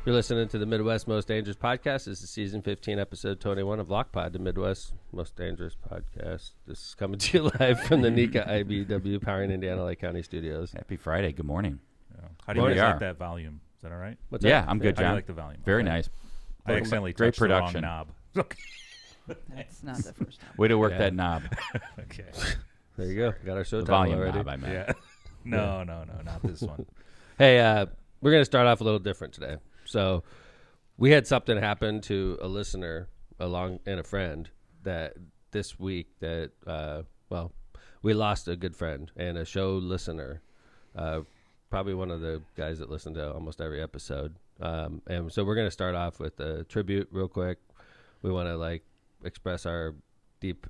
You're listening to the Midwest Most Dangerous Podcast. This is season 15, episode 21 of LOCPod, the Midwest Most Dangerous Podcast. This is coming to you live from the NECA IBW Powering Indiana Lake County Studios. Happy Friday. Good morning. How do you guys like that volume? Is that all right? What's Yeah, that? I'm good, How do John. you like the volume? Very Okay. nice. I accidentally Great touched production. the wrong knob. Okay. That's not the first time. Way to work Yeah. that knob. Okay. There you go. Got our show The title volume already. knob, I meant. Yeah. No, not this one. Hey, we're going to start off a little different today. So we had something happen to a listener and a friend that this week that, we lost a good friend and a show listener, probably one of the guys that listened to almost every episode. And so we're going to start off with a tribute real quick. We want to express our deep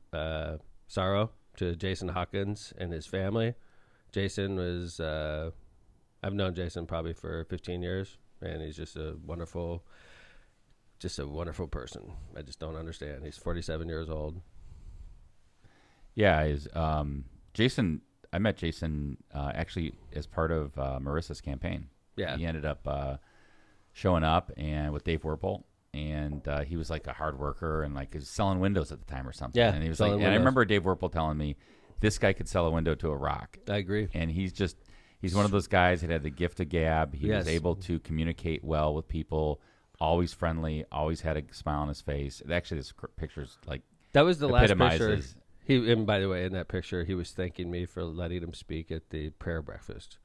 sorrow to Jason Hawkins and his family. Jason was, I've known Jason probably for 15 years, and he's just a wonderful person. I just don't understand. He's 47 years old. Yeah, Jason. I met Jason actually as part of Marissa's campaign. Yeah. He ended up showing up and with Dave Werpel, and he was like a hard worker and he was selling windows at the time or something. Yeah, and he was selling and I windows. remember Dave Werpel telling me this guy could sell a window to a rock. I agree. And he's one of those guys that had the gift of gab. He Yes. was able to communicate well with people, always friendly, always had a smile on his face. Actually, this picture's That was the last picture. epitomizes. And by the way, in that picture, he was thanking me for letting him speak at the prayer breakfast.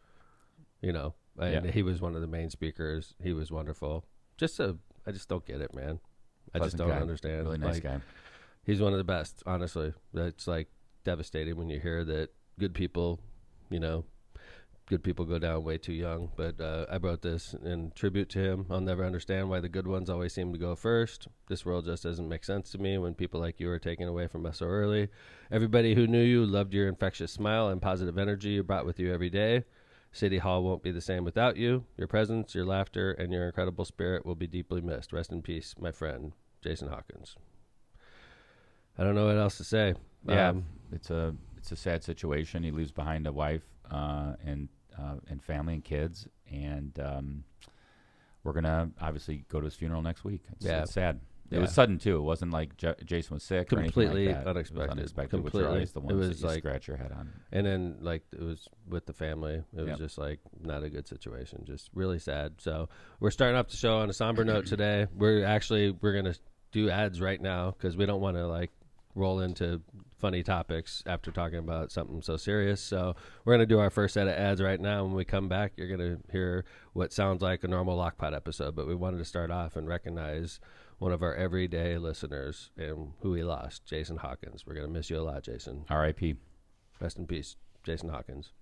And Yeah. he was one of the main speakers. He was wonderful. I just don't get it, man. I just Pleasant don't guy. understand. Really nice guy. He's one of the best, honestly. It's devastating when you hear that good people go down way too young. But I wrote this in tribute to him. I'll never understand why the good ones always seem to go first. This world just doesn't make sense to me when people like you are taken away from us so early. Everybody who knew you loved your infectious smile and positive energy you brought with you every day. City Hall won't be the same without you. Your presence, your laughter, and your incredible spirit will be deeply missed. Rest in peace, my friend, Jason Hawkins. I don't know what else to say. Yeah, it's a sad situation. He leaves behind a wife and family and kids, and we're gonna obviously go to his funeral next week. It's sad. Yeah. It was sudden too. It wasn't like Jason was sick. Completely or anything like that. unexpected. It was unexpected, which Completely. are always the It ones was that you scratch your head on. And then it was with the family. It was Yep. just not a good situation. Just really sad. So we're starting off the show on a somber note today. We're gonna do ads right now because we don't want to roll into funny topics after talking about something so serious. So we're going to do our first set of ads right now. When we come back, you're going to hear what sounds like a normal LOCPod episode, but we wanted to start off and recognize one of our everyday listeners and who we lost, Jason Hawkins. We're going to miss you a lot, Jason. R.I.P. Rest in peace, Jason Hawkins.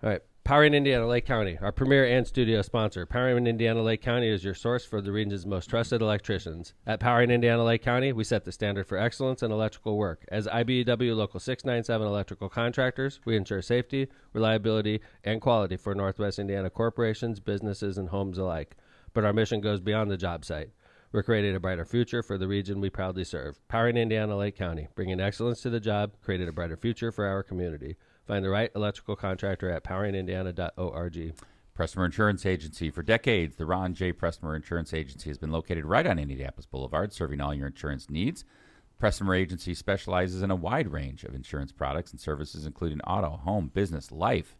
All right. Powering Indiana Lake County, our premier and studio sponsor. Powering Indiana Lake County is your source for the region's most trusted electricians. At Powering Indiana Lake County, we set the standard for excellence in electrical work. As IBEW Local 697 electrical contractors, we ensure safety, reliability, and quality for Northwest Indiana corporations, businesses, and homes alike. But our mission goes beyond the job site. We're creating a brighter future for the region we proudly serve. Powering Indiana Lake County, bringing excellence to the job, creating a brighter future for our community. Find the right electrical contractor at poweringindiana.org. Pressmer Insurance Agency. For decades, the Ron J. Pressmer Insurance Agency has been located right on Indianapolis Boulevard, serving all your insurance needs. Pressmer Agency specializes in a wide range of insurance products and services, including auto, home, business, life,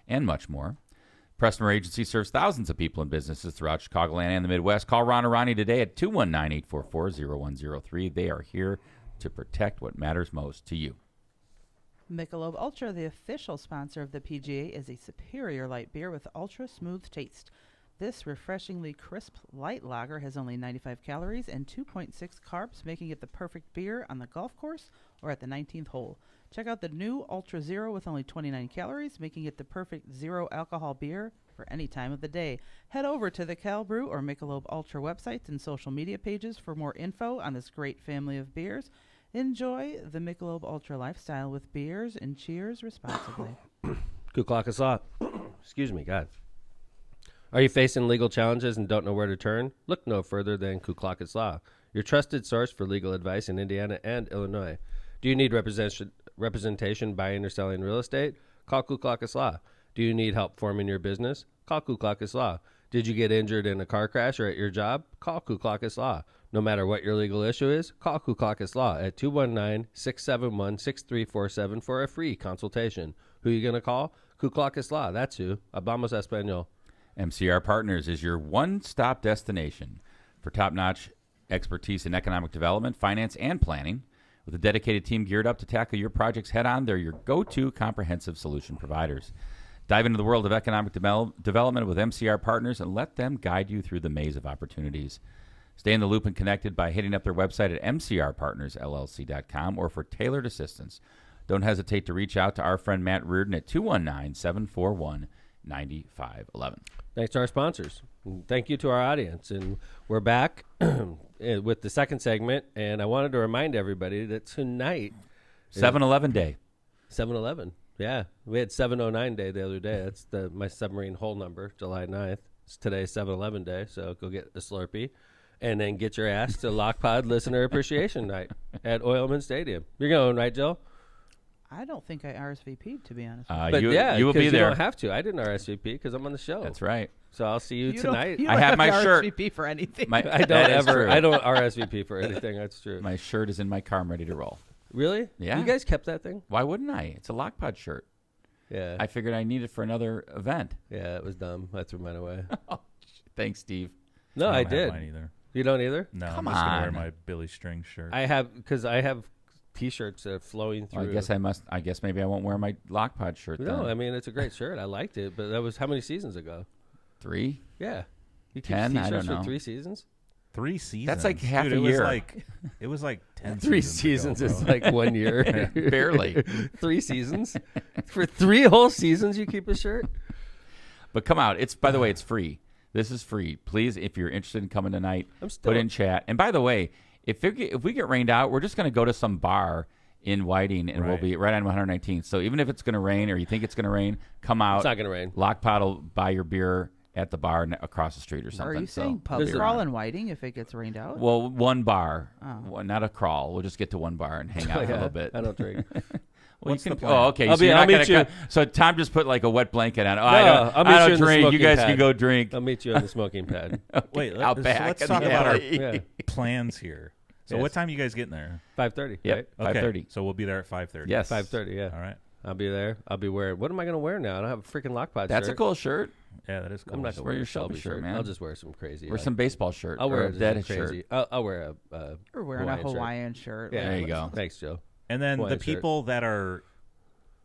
and much more. Pressmer Agency serves thousands of people and businesses throughout Chicagoland and the Midwest. Call Ron or Ronnie today at 219-844-0103. They are here to protect what matters most to you. Michelob Ultra, the official sponsor of the PGA, is a superior light beer with ultra smooth taste. This refreshingly crisp light lager has only 95 calories and 2.6 carbs, making it the perfect beer on the golf course or at the 19th hole. Check out the new Ultra Zero with only 29 calories, making it the perfect zero alcohol beer for any time of the day. Head over to the Cal Brew or Michelob Ultra websites and social media pages for more info on this great family of beers. Enjoy the Michelob Ultra lifestyle with beers and cheers responsibly. Kuklaka Law. Excuse me, God. Are you facing legal challenges and don't know where to turn? Look no further than Kuklaka Law, your trusted source for legal advice in Indiana and Illinois. Do you need representation buying or selling real estate? Call Kuklaka Law. Do you need help forming your business? Call Kuklaka Law. Did you get injured in a car crash or at your job? Call Kuklakis Law. No matter what your legal issue is, call Kuklakis Law at 219-671-6347 for a free consultation. Who are you going to call? Kuklakis Law. That's who. Hablamos Español. MCR Partners is your one-stop destination for top-notch expertise in economic development, finance, and planning. With a dedicated team geared up to tackle your projects head-on, they're your go-to comprehensive solution providers. Dive into the world of economic development with MCR Partners and let them guide you through the maze of opportunities. Stay in the loop and connected by hitting up their website at mcrpartnersllc.com or for tailored assistance. Don't hesitate to reach out to our friend Matt Reardon at 219-741-9511. Thanks to our sponsors. And thank you to our audience. And we're back with the second segment. And I wanted to remind everybody that tonight 7-Eleven Day. 7-Eleven. Yeah. We had 709 Day the other day. That's my submarine hole number, July 9th. It's today's 7-Eleven Day. So go get a Slurpee. And then get your ass to LOCPod Listener Appreciation Night at Oilman Stadium. You're going, right, Jill? I don't think I RSVP'd, to be honest. But you yeah, will be there. You don't have to. I didn't RSVP because I'm on the show. That's right. So I'll see you tonight. You I don't have my to shirt. RSVP for anything. My, I don't RSVP for anything. That's true. My shirt is in my car. I'm ready to roll. Really? Yeah. You guys kept that thing? Why wouldn't I? It's a LOCPod shirt. Yeah. I figured I need it for another event. Yeah, it was dumb. I threw mine away. Thanks, Steve. No, I I don't have did. mine either. You don't either? No, Come I'm just gonna wear on. my Billy String shirt. I have T-shirts that are flowing through. Well, I guess maybe I won't wear my LOCPod shirt then. No, I mean it's a great shirt. I liked it, but that was how many seasons ago? 3? Yeah. You keep 10? I T-shirts don't for know. 3 seasons? 3 seasons. That's like half Dude, a it year. It was like 10 3 seasons seasons ago, is like 1 year. Barely. 3 seasons? For 3 whole seasons you keep a shirt? But come out. By the way, it's free. This is free. Please, if you're interested in coming tonight, put in chat. And by the way, if we get rained out, we're just going to go to some bar in Whiting, and we'll be right on 119th. So even if it's going to rain or you think it's going to rain, come out. It's not going to rain. LOCPod will buy your beer at the bar across the street or something. Are you saying pub crawl and Whiting if it gets rained out? Well, one bar, not a crawl. We'll just get to one bar and hang out for a little bit. I don't drink. Well, What's you can, the plan? Oh, okay. I'll So, you're not meet gonna you. So Tom just put like a wet blanket on. Oh, I'll meet I you don't in the drink. You smoking guys pad. can go drink. I'll meet you on the smoking pad. Wait, out so back let's in talk the about our alley. Yeah. plans here. So Yes. what time are you guys getting there? 5:30. Yep. Right? 5:30. So we'll be there at 5:30. Yes. 5:30. Yeah. All right. I'll be there. I'll be wearing. What am I going to wear now? I don't have a freaking LOCPod That's shirt. a cool shirt. Yeah, that is cool. I'm not going to Wear wear your a Shelby Shelby shirt, man. I'll just wear some crazy. Wear some baseball shirt. I'll or wear a some dead crazy. shirt. I'll wear a. Or wearing a Hawaiian shirt. Yeah, There you go. Thanks, Joe. And then Hawaiian the shirt. people that are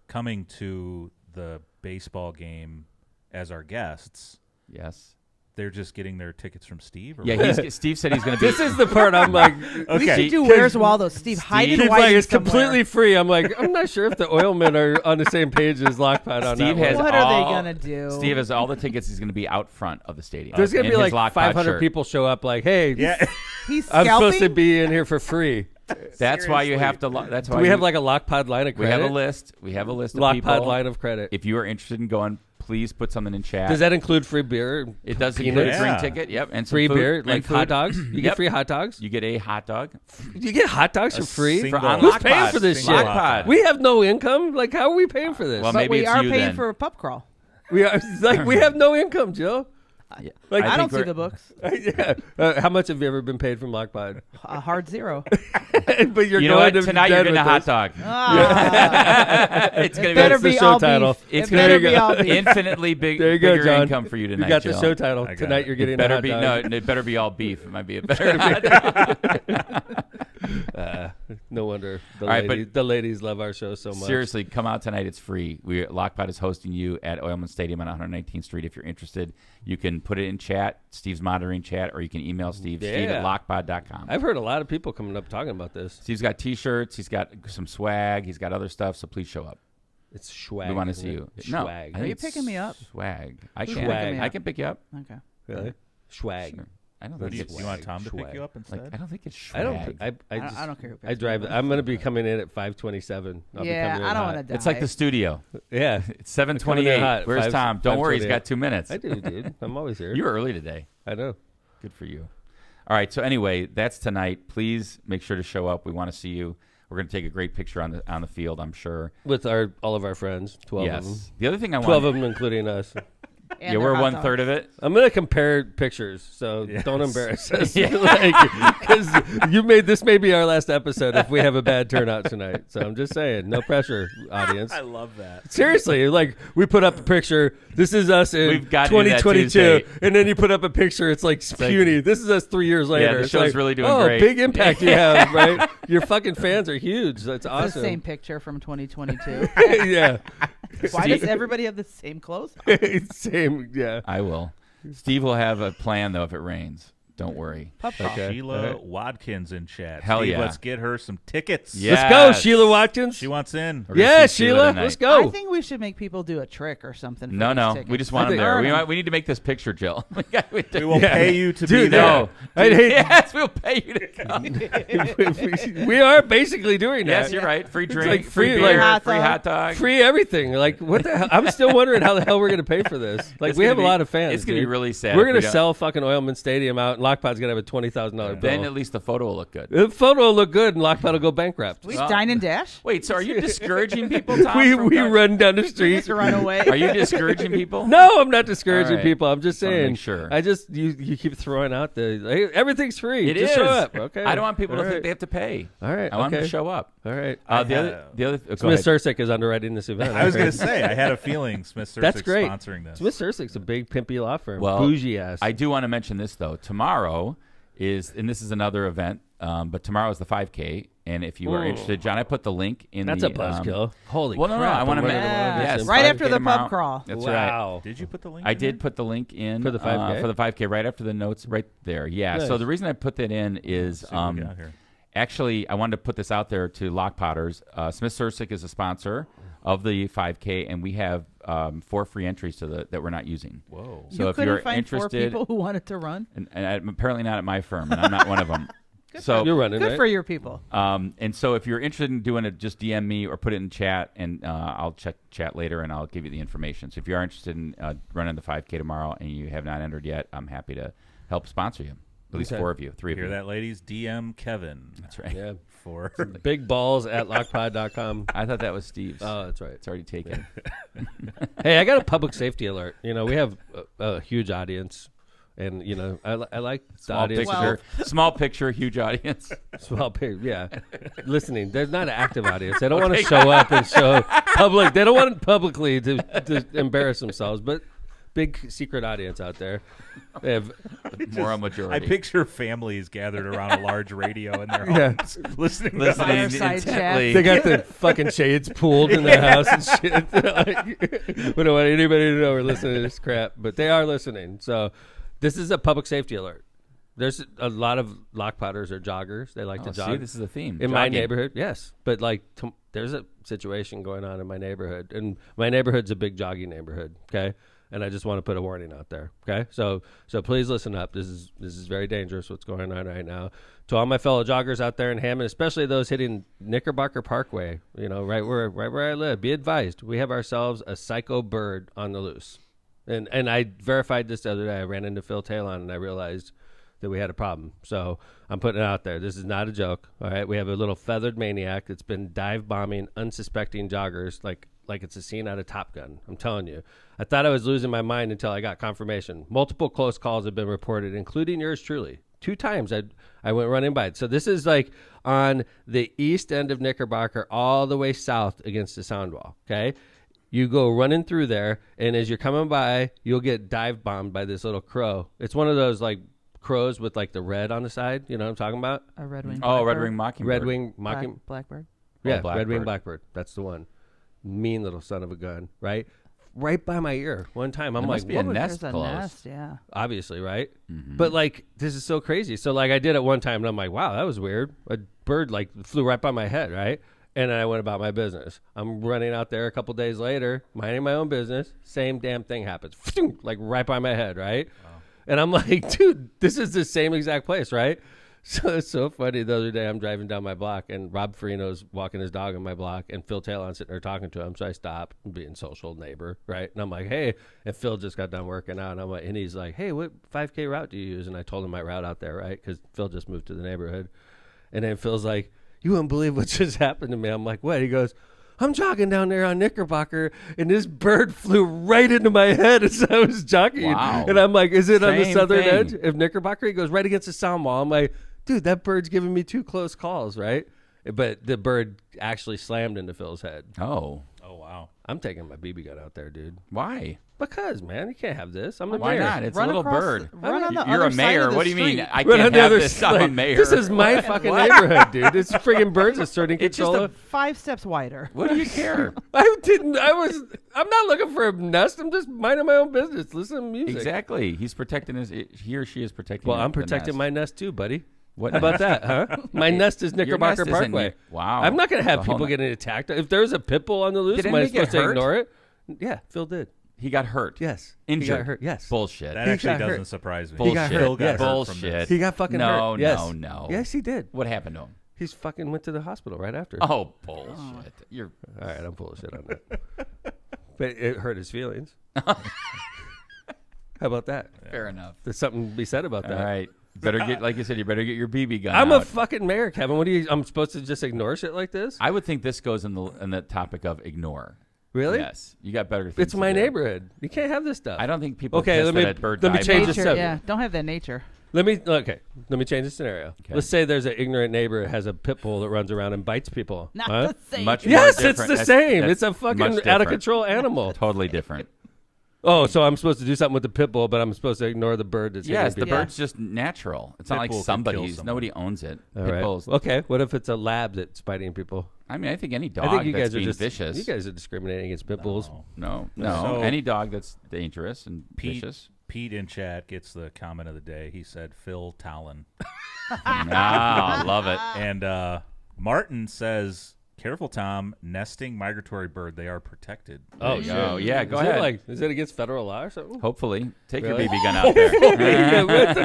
coming to the baseball game as our guests, Yes. they're just getting their tickets from Steve? Or Yeah. Steve said he's going to be. This is the part I'm like. We Okay. should do Where's Waldo. Steve, hide in He's Whiting like, it's somewhere. completely free. I'm like, I'm not sure if the oilmen are on the same page as LOCPod on Steve that has one. What are they all- gonna do? Steve has all the tickets. He's going to be out front of the stadium. There's going to in be his like LOCPod 500 shirt. people show up like, hey, Yeah. He's I'm supposed to scalping? be in here for free. That's why you have to. That's why Do we have like a LOCPod line of we credit? have a list. We have a list of LOCPod people. line of credit. If you are interested in going, please put something in chat. Does that include free beer? It does peanuts? include a drink Yeah. ticket. Yep, and some Free food, beer, and like food. hot dogs? You get Yep. free hot dogs? You get a hot dog You get hot dogs for free? single- for on Who's LOCPod. paying for this Single shit? hot dog. We have no income. Like, how are we paying for this? Well, But maybe we it's are you paying then. for a pub crawl. we are like we have no income, Joe. Like, I think don't see we're- the books. Yeah. How much have you ever been paid from LOCPod? A hard 0. But you're You know going what? to Tonight you're bed getting a with hot us. dog. It's It going better That's the be show all title. beef. It's It gonna better be be all beef. infinitely There you go, bigger John. income for you You tonight. got the Jill. show title. I got Tonight it. you're getting It better a hot be dog. it better be all beef. It might be a better. No wonder All right, but- the ladies love our show so much. Seriously, come out tonight. It's free. LOCPod is hosting you at Oilman Stadium on 119th Street. If you're interested, you can put it in chat. Steve's monitoring chat, or you can email Steve. Yeah. Steve at LOCPod.com. I've heard a lot of people coming up talking about this. Steve's got T-shirts. He's got some swag. He's got other stuff. So please show up. It's swag. We want to isn't see it? you. Swag. No, I Are think you it's picking me up? Swag. I Who's can. picking me I up? can pick you up. Okay. Really? Swag. Sure. I don't Do think you, it's do you want Tom to swag. pick you up instead? like. I don't think it's I swag. don't. I don't care who I picks drive. me up. I'm going to be coming in at 5:27. Yeah, I don't want to die. It's like the studio. Yeah, It's Coming in 7:28. hot. Where's Five- Tom? Don't worry, he's 5:28. got 2 minutes. I do, dude. I'm always here. You were early today. I know. Good for you. All right. So anyway, that's tonight. Please make sure to show up. We want to see you. We're going to take a great picture on the field, I'm sure. With all of our friends, 12 of them. Yes. The other thing I 12 want. of them, including us. And Yeah, their we're hot 1/3 of it. I'm gonna compare pictures, so Yes. don't embarrass us. Yeah. Because this may be our last episode if we have a bad turnout tonight. So I'm just saying, no pressure, audience. I love that. Seriously, like we put up a picture. This is us in We've got to do that 2022, Tuesday. and then you put up a picture. It's like puny. This is us 3 years later. the It's show's like, really doing oh, great. big impact you have, right? Your fucking fans are huge. That's The awesome. same picture from 2022. Yeah, Why does everybody have the same clothes? same. Yeah. I will. Steve will have a plan though if it rains. Don't worry. Pub crawl. Okay. Sheila All right. Watkins in chat. Hell Steve, yeah. let's get her some tickets. Yeah. Let's go, Yes. Sheila Watkins. She wants in. We're gonna Yeah, see Sheila. tonight. Let's go. I think we should make people do a trick or something. For No, these no. tickets. We just want them think- there. We need to make this picture, Jill. We will Yeah. pay you to be Dude, there. No. I'd hate- Yes, we'll pay you to come. we are basically doing that. Yes, you're right. Free drink, like free free, beer, like, free hot dog. Free everything. Like, what the hell? I'm still wondering how the hell we're going to pay for this. Like, It's we gonna have a be- lot of fans. It's going to be dude. really sad. We're if we going to don't- sell fucking Oilman Stadium out, and Lockpod's going to have a $20,000 bill. Then at least the photo will look good. The photo will look good, and Lockpod will go bankrupt. We Well- dine and dash. Wait, so are you discouraging people, Tom? we from we coming? run down the We street. just run away. Are you discouraging people? No, I'm not discouraging All right. people. I'm just Wanna saying. make sure. I just you keep throwing out the hey, everything's free. It just is. show up. Okay. I don't want people to All think right. they have to pay. All right. I want them okay. to show up. All right. The other. Go Smith ahead. Sursick is underwriting this event. I was going heard. to say, I had a feeling Smith Sursick's That's great. sponsoring this. Smith Sursick's a big pimpy law firm. Well, bougie ass. I do want to mention this though. Tomorrow is, and this is another event, but tomorrow is the 5K. And if you are Ooh. interested, John, I put the link in That's the. a buzzkill. Holy Well, no, crap! I want to I'm mention. running one of these Yes, in Right 5K after the tomorrow. pub crawl. That's right. Wow. Did you put the link I in did there? put the link in For the 5K? for the 5K right after the notes right there. Yeah. So Nice. the reason I put that in is See what we got here. actually I wanted to put this out there to LOCPodders. Smith Sursick is a sponsor of the 5K, and we have 4 free entries to that we're not using. Whoa. So you if couldn't you're find 4 interested, people who wanted to run. and I'm apparently not at my firm, and I'm not one of them. So You're running, Good right? for your people. and so if you're interested in doing it, just DM me or put it in chat, and I'll check chat later, and I'll give you the information. So if you are interested in running the 5K tomorrow and you have not entered yet, I'm happy to help sponsor you. At least Okay. 4 of you, 3 of Hear you. that, ladies? DM Kevin That's right. Yeah. for Big balls at lockpod.com. I thought that was Steve's. Oh, that's right. It's already taken. Hey, I got a public safety alert. You know, we have a huge audience, and you know, I like the Small audience. picture, small picture, huge audience. Small picture, yeah. Listening. There's not an active audience. They don't want to show up and show public. They don't want publicly to embarrass themselves, but big secret audience out there. They have, Moral I majority. picture families gathered around a large radio in their Yeah. homes listening. Listening Fireside intently. they got the fucking shades pulled in their house and shit. We don't want anybody to know we're listening to this crap, but they are listening. So this is a public safety alert. There's a lot of lockpotters or joggers. They like to jog. See, this is the theme. In my Jogging. neighborhood, yes. But like, there's a situation going on in my neighborhood, and my neighborhood's a big jogging neighborhood. Okay, and I just want to put a warning out there. Okay, so please listen up. This is very dangerous. What's going on right now? To all my fellow joggers out there in Hammond, especially those hitting Knickerbocker Parkway, you know, right where I live. Be advised, we have ourselves a psycho bird on the loose, and I verified this the other day. I ran into Phil Talon, and I realized that we had a problem. So I'm putting it out there. This is not a joke. All right. We have a little feathered maniac that's been dive bombing unsuspecting joggers like it's a scene out of Top Gun. I'm telling you. I thought I was losing my mind until I got confirmation. Multiple close calls have been reported, including yours truly. 2 times I went running by it. So this is like on the east end of Knickerbocker all the way south against the sound wall. Okay. You go running through there, and as you're coming by, you'll get dive bombed by this little crow. It's one of those like crows with like the red on the side. You know what I'm talking about? A red wing. Oh, red blackbird. ring mockingbird. Red wing mocking. Blackbird. Yeah, blackbird. red wing blackbird. That's the one. Mean little son of a gun, right? Right by my ear. One time, I'm There like, must be a what? nest There's a close. nest, yeah. Obviously, right? Mm-hmm. But like, this is so crazy. So like, I did it one time, and I'm like, wow, that was weird. A bird like flew right by my head, right? And then I went about my business. I'm running out there a couple days later, minding my own business. Same damn thing happens, like right by my head, right? Wow. And I'm like, dude, this is the same exact place, right? So it's so funny. The other day, I'm driving down my block, and Rob Farino's walking his dog on my block, and Phil Talon's sitting there talking to him. So I stop, being social neighbor, right? And I'm like, hey, and Phil just got done working out, and I'm like, and he's like, hey, what 5K route do you use? And I told him my route out there, right? Because Phil just moved to the neighborhood, and then Phil's like, you wouldn't believe what just happened to me. I'm like, what? He goes, I'm jogging down there on Knickerbocker, and this bird flew right into my head as I was jogging. Wow. And I'm like, is it on the Same southern thing. edge of Knickerbocker? He goes right against the sound wall. I'm like, dude, that bird's giving me 2 close calls, right? But the bird actually slammed into Phil's head. Oh. Oh, wow. I'm taking my BB gun out there, dude. Why? Because, man, you can't have this. I'm the Why mayor. not? It's Run a little across- bird. run on the You're other a side mayor. of the What do you mean? street. I Right can't on the have other this. I'm a side. mayor. This is my fucking neighborhood, dude. It's friggin' birds asserting It's just control. a 5 steps wider. What do you care? I'm not looking for a nest. I'm just minding my own business. Listen to music. Exactly. He's protecting he or she is protecting. Well, I'm the protecting nest. my nest too, buddy. What How about that, huh? My nest is Your Knickerbocker nest isn't Parkway. near- Wow. I'm not going to have The whole people ne- getting attacked. If there's a pit bull on the loose, Did am I anybody get supposed to hurt? ignore it? Yeah, Phil did. He got hurt. Yes. Injured. He got hurt. Yes. Bullshit. That He actually got doesn't hurt. surprise me. Bullshit. got hurt. Phil got Yes. hurt from Bullshit. this. He got fucking No, hurt. Yes. no. Yes, he did. What happened to him? He's fucking went to the hospital right after. Oh, bullshit. You're All right, I'm full of shit on that. But it hurt his feelings. How about that? fair enough. There's something to be said about All that. right. Better get, like you said, you better get your BB gun I'm out. a fucking mayor, Kevin. What do you? I'm supposed to just ignore shit like this? I would think this goes in the topic of ignore. Really? Yes. You got better things It's to my do. neighborhood. You can't have this stuff. I don't think people Okay, pissed let me- that bird let me died change by- the Nature, subject. yeah. Don't have that nature. Let me change the scenario. Okay. Let's say there's an ignorant neighbor that has a pit bull that runs around and bites people. Not Huh? the same. Much more Yes, it's different. the That's- same. that's It's a much fucking out of different. control animal. Totally different. Oh, so I'm supposed to do something with the pit bull, but I'm supposed to ignore the bird that's Yes, the hitting people. bird's just natural. It's not Pit like bull can kill somebody's. someone. Nobody owns it. All Pit right. bulls. Okay. What if it's a lab that's biting people? I mean, I think any dog I think you that's guys are being just vicious. You guys are discriminating against pit bulls. No. No. So- Any dog that's dangerous and vicious. Pete in chat gets the comment of the day. He said, Phil Talon. Ah, love it. And Martin says, careful, Tom. Nesting migratory bird. They are protected. Oh, you shit. go. Yeah, go Is ahead. Is it against federal law or something? Hopefully. Take Really? your BB gun out there. Yeah,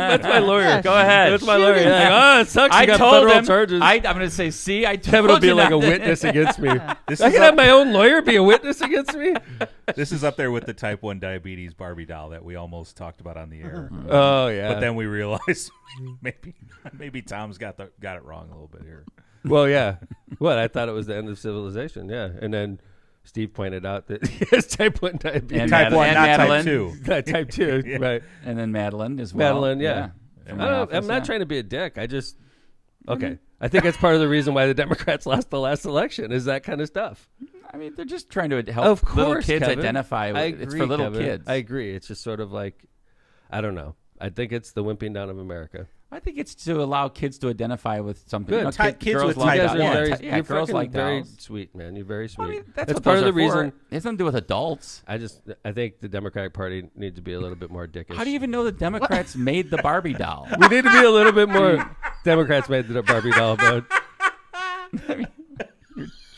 that's my lawyer. Yeah, Go ahead. That's my lawyer. You're like, oh, it sucks. You I got told federal him. charges. I'm going to say, see, I told Kevin will be you like a not to- witness against me. This I is can have my own lawyer be a witness against me. This is up there with the type 1 diabetes Barbie doll that we almost talked about on the air. Oh yeah. But then we realized maybe Tom's got it wrong a little bit here. Well, yeah. What? I thought it was the end of civilization. Yeah. And then Steve pointed out that he has type 1 diabetes. And Type 1, and not Madeline. type 2. Not type 2. Right. And then Madeline as well. Madeline, yeah. From my office, I'm not yeah. trying to be a dick. I just. Okay. I think that's part of the reason why the Democrats lost the last election is that kind of stuff. I mean, they're just trying to help Of course, little kids Kevin. identify. I It's agree, for little Kevin. kids. I agree. It's just sort of like, I don't know. I think it's the wimping down of America. I think it's to allow kids to identify with something. Good. You know, Kids girls with like You type guys one. are very, yeah, you're girls fucking like very dolls. sweet, man. You're very sweet. I mean, that's what part of those the are for. reason. It has nothing to do with adults. I think the Democratic Party needs to be a little bit more dickish. How do you even know the Democrats made the Barbie doll? We need to be a little bit more. Democrats made the Barbie doll, but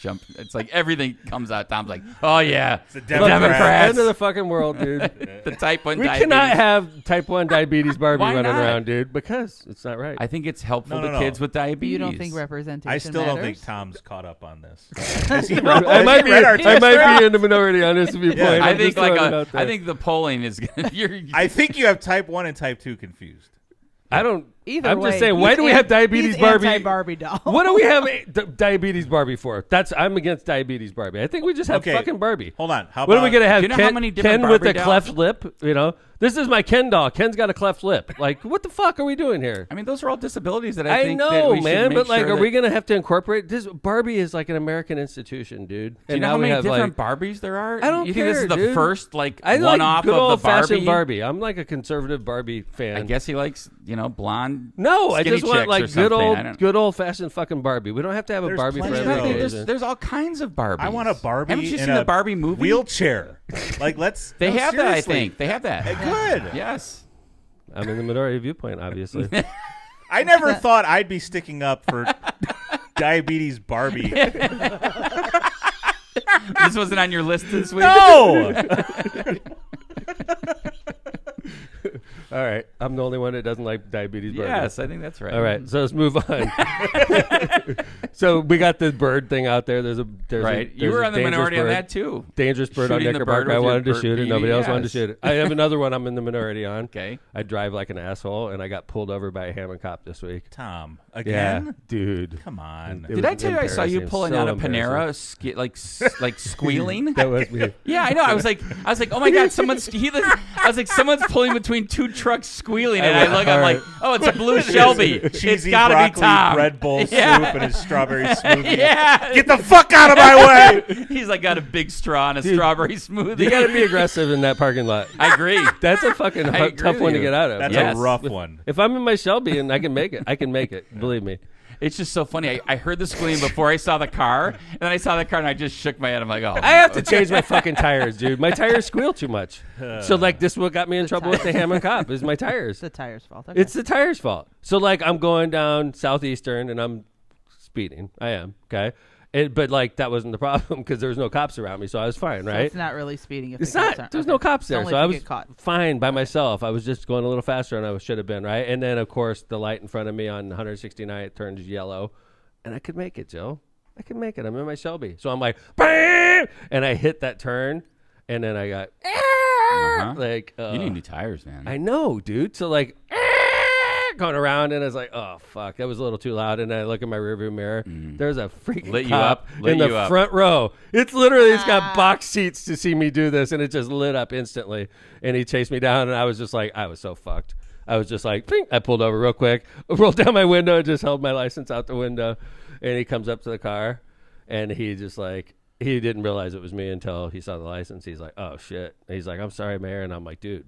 Jump. It's like everything comes out. Tom's like, oh yeah, The Democrats. end of the fucking world, dude. the type 1 We diabetes. cannot have type 1 diabetes Barbie Why running not? around, dude, because it's not right. I think it's helpful No, to no. kids with But diabetes. you don't think representation I still don't think matters? Tom's caught up on this. I might be in the minority on this viewpoint. Yeah, I I'm think just throwing it like out there. I think the polling is. You're, I think you have type 1 and type 2 confused. I don't. Either I'm way, just saying. Why do we have diabetes Barbie? Anti-Barbie doll. What do we have diabetes Barbie for? I'm against diabetes Barbie. I think we just have Okay. fucking Barbie. Hold on. How What about are we gonna have? Do you know Ken, how many different Ken with Barbie a cleft dolls? lip? You know, this is my Ken doll. Ken's got a cleft lip. Like, what the fuck are we doing here? I mean, those are all disabilities that I think that know, we should man, make but like, sure are that- we gonna have to incorporate this? Barbie is like an American institution, dude. Do you know now how we many have different like, Barbies there are? I don't You care, think this is the dude. first like I one like off good of old the Barbie? fashioned Barbie. I'm like a conservative Barbie fan. I guess he likes blonde. No, I skinny just want chicks like or something. I don't- good old fashioned fucking Barbie. We don't have to have a There's Barbie for plenty of every those. occasion. There's all kinds of Barbies. I want a Barbie Haven't you in seen a the Barbie movie? wheelchair. Like, let's. They no, have that, I seriously. think. They have that. Good. Yes. I'm in the minority viewpoint, obviously. I never thought I'd be sticking up for diabetes Barbie. This wasn't on your list this week? No. All right. I'm the only one that doesn't like diabetes burger. Yes, I think that's right. All right. So let's move on. So we got the bird thing out there. There's Right. You there's were a on the dangerous minority bird. on that too. Dangerous bird on Shooting the Knickerbocker. bird I with wanted your to shoot it. BB, Nobody else wanted to yes. shoot it. I have another one I'm in the minority on. Okay. I drive like an asshole, and I got pulled over by a Hammond cop this week. Tom, Yeah, again? dude. Come on. It Did was I tell you I saw you embarrassing. pulling So out of Panera, embarrassing. like squealing? That was me. Yeah, I know. I was like, oh my god, I was like, someone's pulling between two trucks squealing, and I look, I'm like, oh, it's a blue Shelby. It's Cheesy gotta be broccoli Tom. bread bowl Yeah. soup and his strawberry smoothie. Yeah, Get the fuck out of my way! he's like got a big straw and a strawberry smoothie. You got to be aggressive in that parking lot. I agree. That's a fucking I agree tough with one to you. get out of. That's Yes. a rough one. If I'm in my Shelby and I can make it, I can make it. Believe me. It's just so funny. I heard the squealing before I saw the car, and then I saw the car, and I just shook my head. I'm like, oh. I have to change my fucking tires, dude. My tires squeal too much. So like this is what got me in trouble with the Hammond cop is my tires. It's the tire's fault. Okay. It's the tires' fault. So like I'm going down Southeastern and I'm speeding. I am, okay? But like that wasn't the problem because there was no cops around me, so I was fine, So right? it's not really speeding if It's the cops not. aren't. There's Okay. no cops It's there, only so if I you was get caught. fine by myself. I was just going a little faster than I should have been, right? And then of course the light in front of me on 169th turns yellow, and I could make it, Joe. I could make it. I'm in my Shelby, so I'm like, bam! And I hit that turn, and then I got like You need new tires, man. I know, dude. So like going around, and I was like, oh fuck, that was a little too loud. And I look in my rearview mirror. There's a freaking Lit you cop up. Lit in the you up. front row. It's literally it's got box seats to see me do this, and it just lit up instantly. And he chased me down, and I was just like, I was so fucked. I was just like, ping. I pulled over real quick, rolled down my window, and just held my license out the window. And he comes up to the car, and he just like. He didn't realize it was me until he saw the license. He's like, "Oh shit!" And he's like, "I'm sorry, Mayor." And I'm like, "Dude,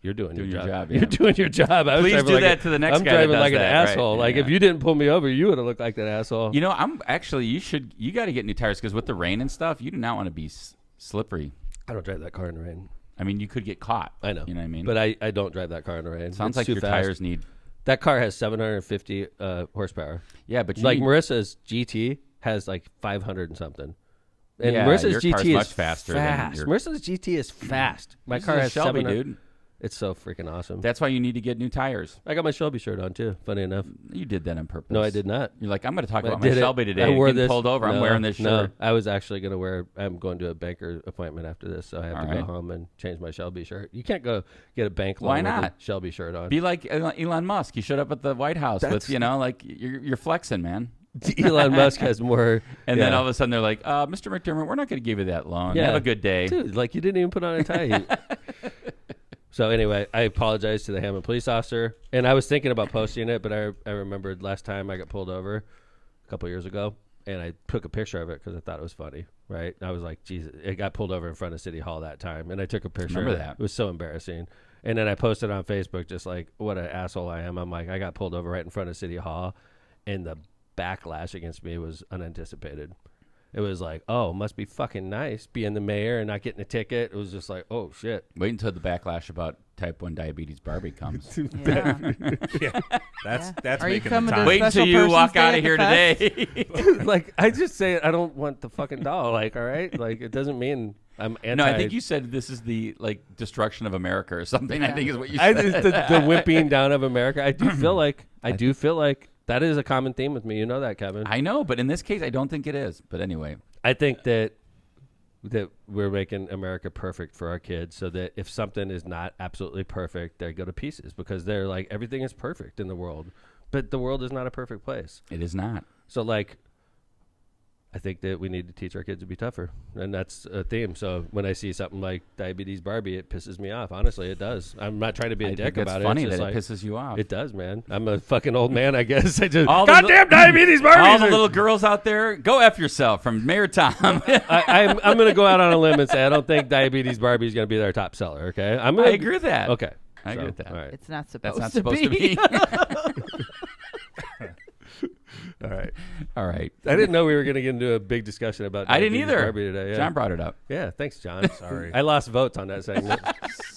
you're doing your job. yeah. You're doing your job." I was Please driving do like that to the next I'm guy that driving does like an that, right? asshole. Like Yeah. if you didn't pull me over, you would have looked like that asshole. You know, I'm actually, you got to get new tires because with the rain and stuff, you do not want to be slippery. I don't drive that car in the rain. I mean, you could get caught. I know. You know what I mean? But I don't drive that car in the rain. Sounds It's like too your fast. tires need. That car has 750 horsepower. Yeah, but you Like need, Marissa's GT has like 500 and something. And Yeah, Marissa's your GT car's is much faster than fast. your- Marissa's GT is fast. My This is car a has Shelby, 700. dude. It's so freaking awesome. That's why you need to get new tires. I got my Shelby shirt on too. Funny enough. You did that on purpose. No, I did not. You're like, I'm going to talk I about my did it. Shelby today. I wore Getting this. pulled over. I'm No, wearing this No, shirt. I was actually going to wear. I'm going to a banker appointment after this, so I have All to right. go home and change my Shelby shirt. You can't go get a bank Why loan with not? a Shelby shirt on. Be like Elon Musk. You showed up at the White House with, like you're flexing, man. Elon Musk has more. And then all of a sudden they're like, Mr. McDermott, we're not going to give you that loan. Yeah. Have a good day. Dude, like you didn't even put on a tie. So anyway, I apologize to the Hammond police officer, and I was thinking about posting it, but I remembered last time I got pulled over a couple years ago, and I took a picture of it because I thought it was funny, right? I was like, Jesus, it got pulled over in front of City Hall that time, and I took a picture. Remember of it. that. It was so embarrassing. And then I posted on Facebook just like, what an asshole I am. I'm like, I got pulled over right in front of City Hall, and the backlash against me was unanticipated. It was like, oh, must be fucking nice being the mayor and not getting a ticket. It was just like, oh, shit. Wait until the backlash about type 1 diabetes Barbie comes. Yeah. Yeah, that's Are you making coming the to time. Wait until Special you Persons walk Day out at of the here fest? today. Like, I just say I don't want the fucking doll. Like, all right? Like, it doesn't mean I'm anti. No, I think you said this is the destruction of America or something. I think is what you I said. just, the wimping down of America. I do feel like that is a common theme with me. You know that, Kevin. I know, but in this case, I don't think it is. But anyway, I think that we're making America perfect for our kids, so that if something is not absolutely perfect, they go to pieces because they're like everything is perfect in the world, but the world is not a perfect place. it is not. So like, I think that we need to teach our kids to be tougher, and that's a theme. So when I see something like diabetes Barbie, it pisses me off. Honestly, it does. I'm not trying to be a I dick think it's about funny it. It's that just it pisses you off. It does, man. I'm a fucking old man, I guess. I just All the goddamn diabetes Barbie. All the little girls out there, go F yourself from Mayor Tom. I'm going to go out on a limb and say I don't think diabetes Barbie is going to be their top seller. Okay, I agree with that. Okay, I agree with that. All right, It's not supposed That's not to supposed be. to be. all right. All right. I didn't know we were going to get into a big discussion about. I didn't diabetes either. Barbie today. Yeah. John brought it up. Yeah, thanks, John. Sorry. I lost votes on that segment.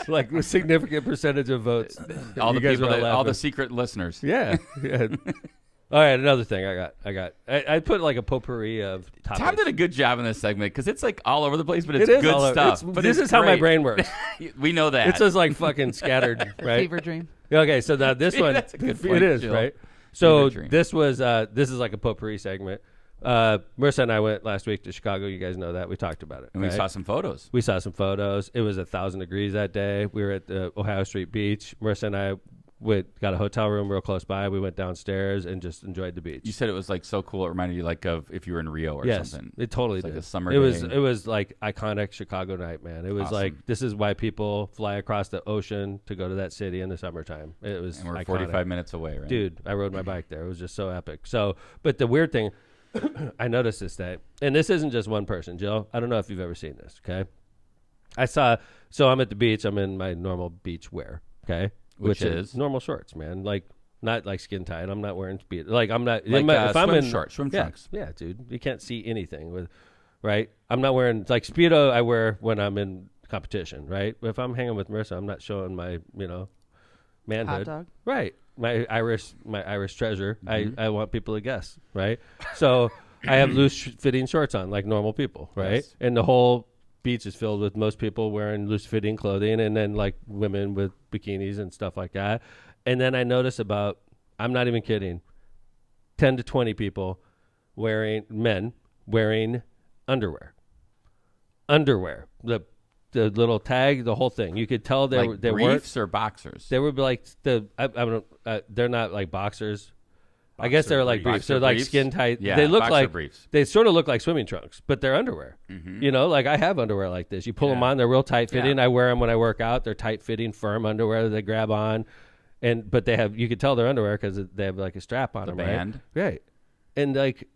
Like a significant percentage of votes. All You the guys people, were all all the laughing. secret listeners. Yeah. Yeah. All right, another thing I put like a potpourri of topics. Tom did a good job in this segment because it's like all over the place, but it's It is good stuff. But this is how my brain works. We know that. It's just like fucking scattered, right? Fever dream. Okay, so now this one, That's a good point, it is, Jill. right? So Fever dream. this is like a potpourri segment. Marissa and I went last week to Chicago. You guys know that. We talked about it. And we right? saw some photos. We saw some photos. It was 1,000 degrees that day. We were at the Ohio Street Beach. Marissa and I got a hotel room real close by. We went downstairs and just enjoyed the beach. You said it was like so cool. It reminded you like of if you were in Rio or yes, something. it totally It's did. like a summer It was day. it was like iconic Chicago night, man. It was Awesome. like this is why people fly across the ocean to go to that city in the summertime. It was And we're iconic. 45 minutes away, right? Dude, I rode my bike there. It was just so epic. So, but the weird thing, I noticed this day, and this isn't just one person, Jill. I don't know if you've ever seen this, okay? So I'm at the beach. I'm in my normal beach wear, okay? Which is? normal shorts, man. Like, not like skin tight. I'm not wearing speed. Like, I'm not. Like if I'm swim in shorts, swim yeah, trunks. Yeah, dude. You can't see anything with, right? I'm not wearing, like, Speedo I wear when I'm in competition, right? If I'm hanging with Marissa, I'm not showing my, manhood. Hot dog. Right. My Irish treasure. Mm-hmm. I want people to guess, right? So I have loose fitting shorts on like normal people, right? Yes. And the whole beach is filled with most people wearing loose fitting clothing and then like women with bikinis and stuff like that. And then I notice about, I'm not even kidding, 10 to 20 people men wearing underwear. The little tag, the whole thing. You could tell they Like weren't briefs or boxers? they were like I don't. They're not like boxers. I guess they're like briefs. Boxer They're like briefs? skin tight. Yeah, they look boxer like briefs. they sort of look like swimming trunks, but they're underwear. Mm-hmm. Like I have underwear like this. You pull them on, they're real tight fitting. Yeah. I wear them when I work out. They're tight fitting, firm underwear that they grab on, but they have. You could tell they're underwear because they have like a strap on The them, band. right? And like,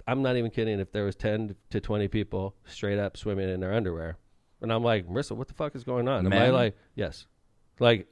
I'm not even kidding. If there was 10 to 20 people straight up swimming in their underwear. And I'm like, Marissa, what the fuck is going on? Am I Men? like, yes. Like,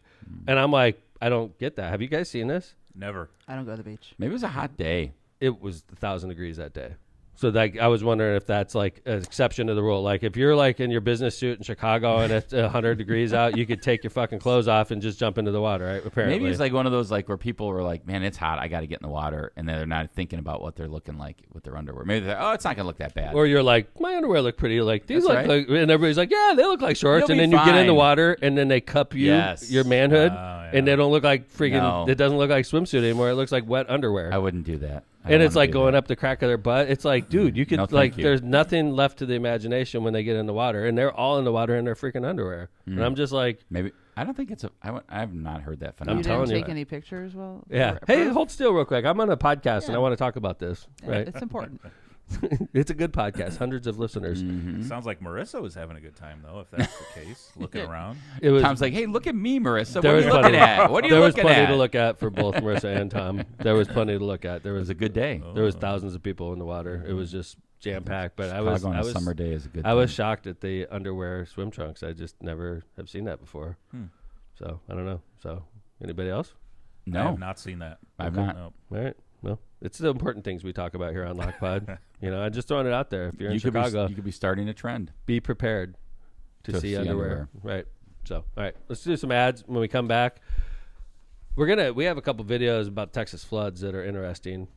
and I'm like, I don't get that. Have you guys seen this? Never. I don't go to the beach. Maybe it was a hot day. It was 1,000 degrees that day. So like, I was wondering if that's like an exception to the rule. Like if you're like in your business suit in Chicago and it's 100 degrees out, you could take your fucking clothes off and just jump into the water, right? Apparently. Maybe it's like one of those like where people were like, man, it's hot. I got to get in the water. And then they're not thinking about what they're looking like with their underwear. Maybe they're like, oh, it's not going to look that bad. Or you're like, my underwear look pretty. Like these That's look right. like, and everybody's like, yeah, they look like shorts. You'll And be then you get in the fine. water, and then they cup you, Yes. your manhood, yeah. and they don't look like freaking. No. It doesn't look like swimsuit anymore. It looks like wet underwear. I wouldn't do that. And it's like going up the crack of their butt. It's like, dude, you could No, thank like, you. there's nothing left to the imagination when they get in the water, and they're all in the water in their freaking underwear. And I'm just like, Maybe. I don't think it's a. I have not heard that You phenomenon. telling didn't you. take any pictures? Well, yeah. for Hey, proof? hold still real quick. I'm on a podcast and I Yeah. want to talk about this. Yeah, Right? It's important. It's a good podcast. Hundreds of listeners. Mm-hmm. Sounds like Marissa was having a good time, though, if that's the case, looking around. It was. Tom's like, hey, look at me, Marissa. What There are was you looking plenty- at? What are you there was looking plenty at? to look at for both Marissa and Tom. There was plenty to look at. There It was was a good day. There was thousands of people in the water. It was just jam packed. But I was Chicago on I a was summer day is a good. I was thing. shocked at the underwear swim trunks. I just never have seen that before. So I don't know. So anybody else? I No, have not seen that. I've Okay. not. Nope. All right. Well, it's the important things we talk about here on LOCPod. I'm just throwing it out there. If you're in Chicago, you could be starting a trend. be prepared to see underwear. underwear. Right. So, all right, let's do some ads. When we come back, we have a couple videos about Texas floods that are interesting.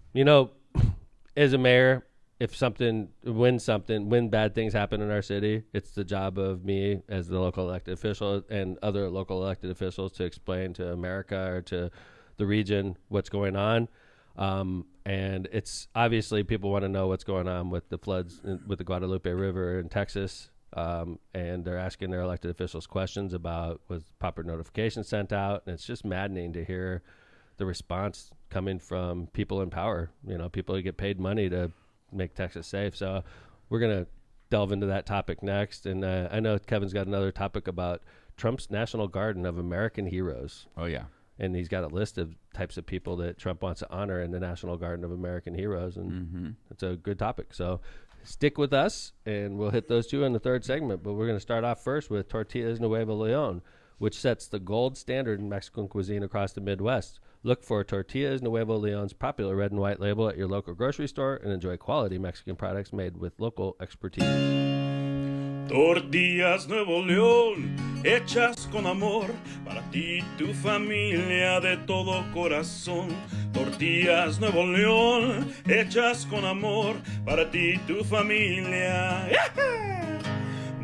As a mayor, when bad things happen in our city, it's the job of me as the local elected official and other local elected officials to explain to America or to the region what's going on. And it's obviously people want to know what's going on with the floods with the Guadalupe River in Texas. And they're asking their elected officials questions about was proper notification sent out. And it's just maddening to hear the response coming from people in power, people who get paid money to make Texas safe. So we're going to delve into that topic next. And I know Kevin's got another topic about Trump's National Garden of American Heroes. Oh yeah. And he's got a list of types of people that Trump wants to honor in the National Garden of American Heroes. And it's a good topic. So stick with us, and we'll hit those two in the third segment. But we're going to start off first with Tortillas Nuevo Leon, which sets the gold standard in Mexican cuisine across the Midwest. Look for Tortillas Nuevo Leon's popular red and white label at your local grocery store and enjoy quality Mexican products made with local expertise. Tortillas Nuevo León, hechas con amor, para ti y tu familia de todo corazón. Tortillas Nuevo León, hechas con amor para ti y tu familia.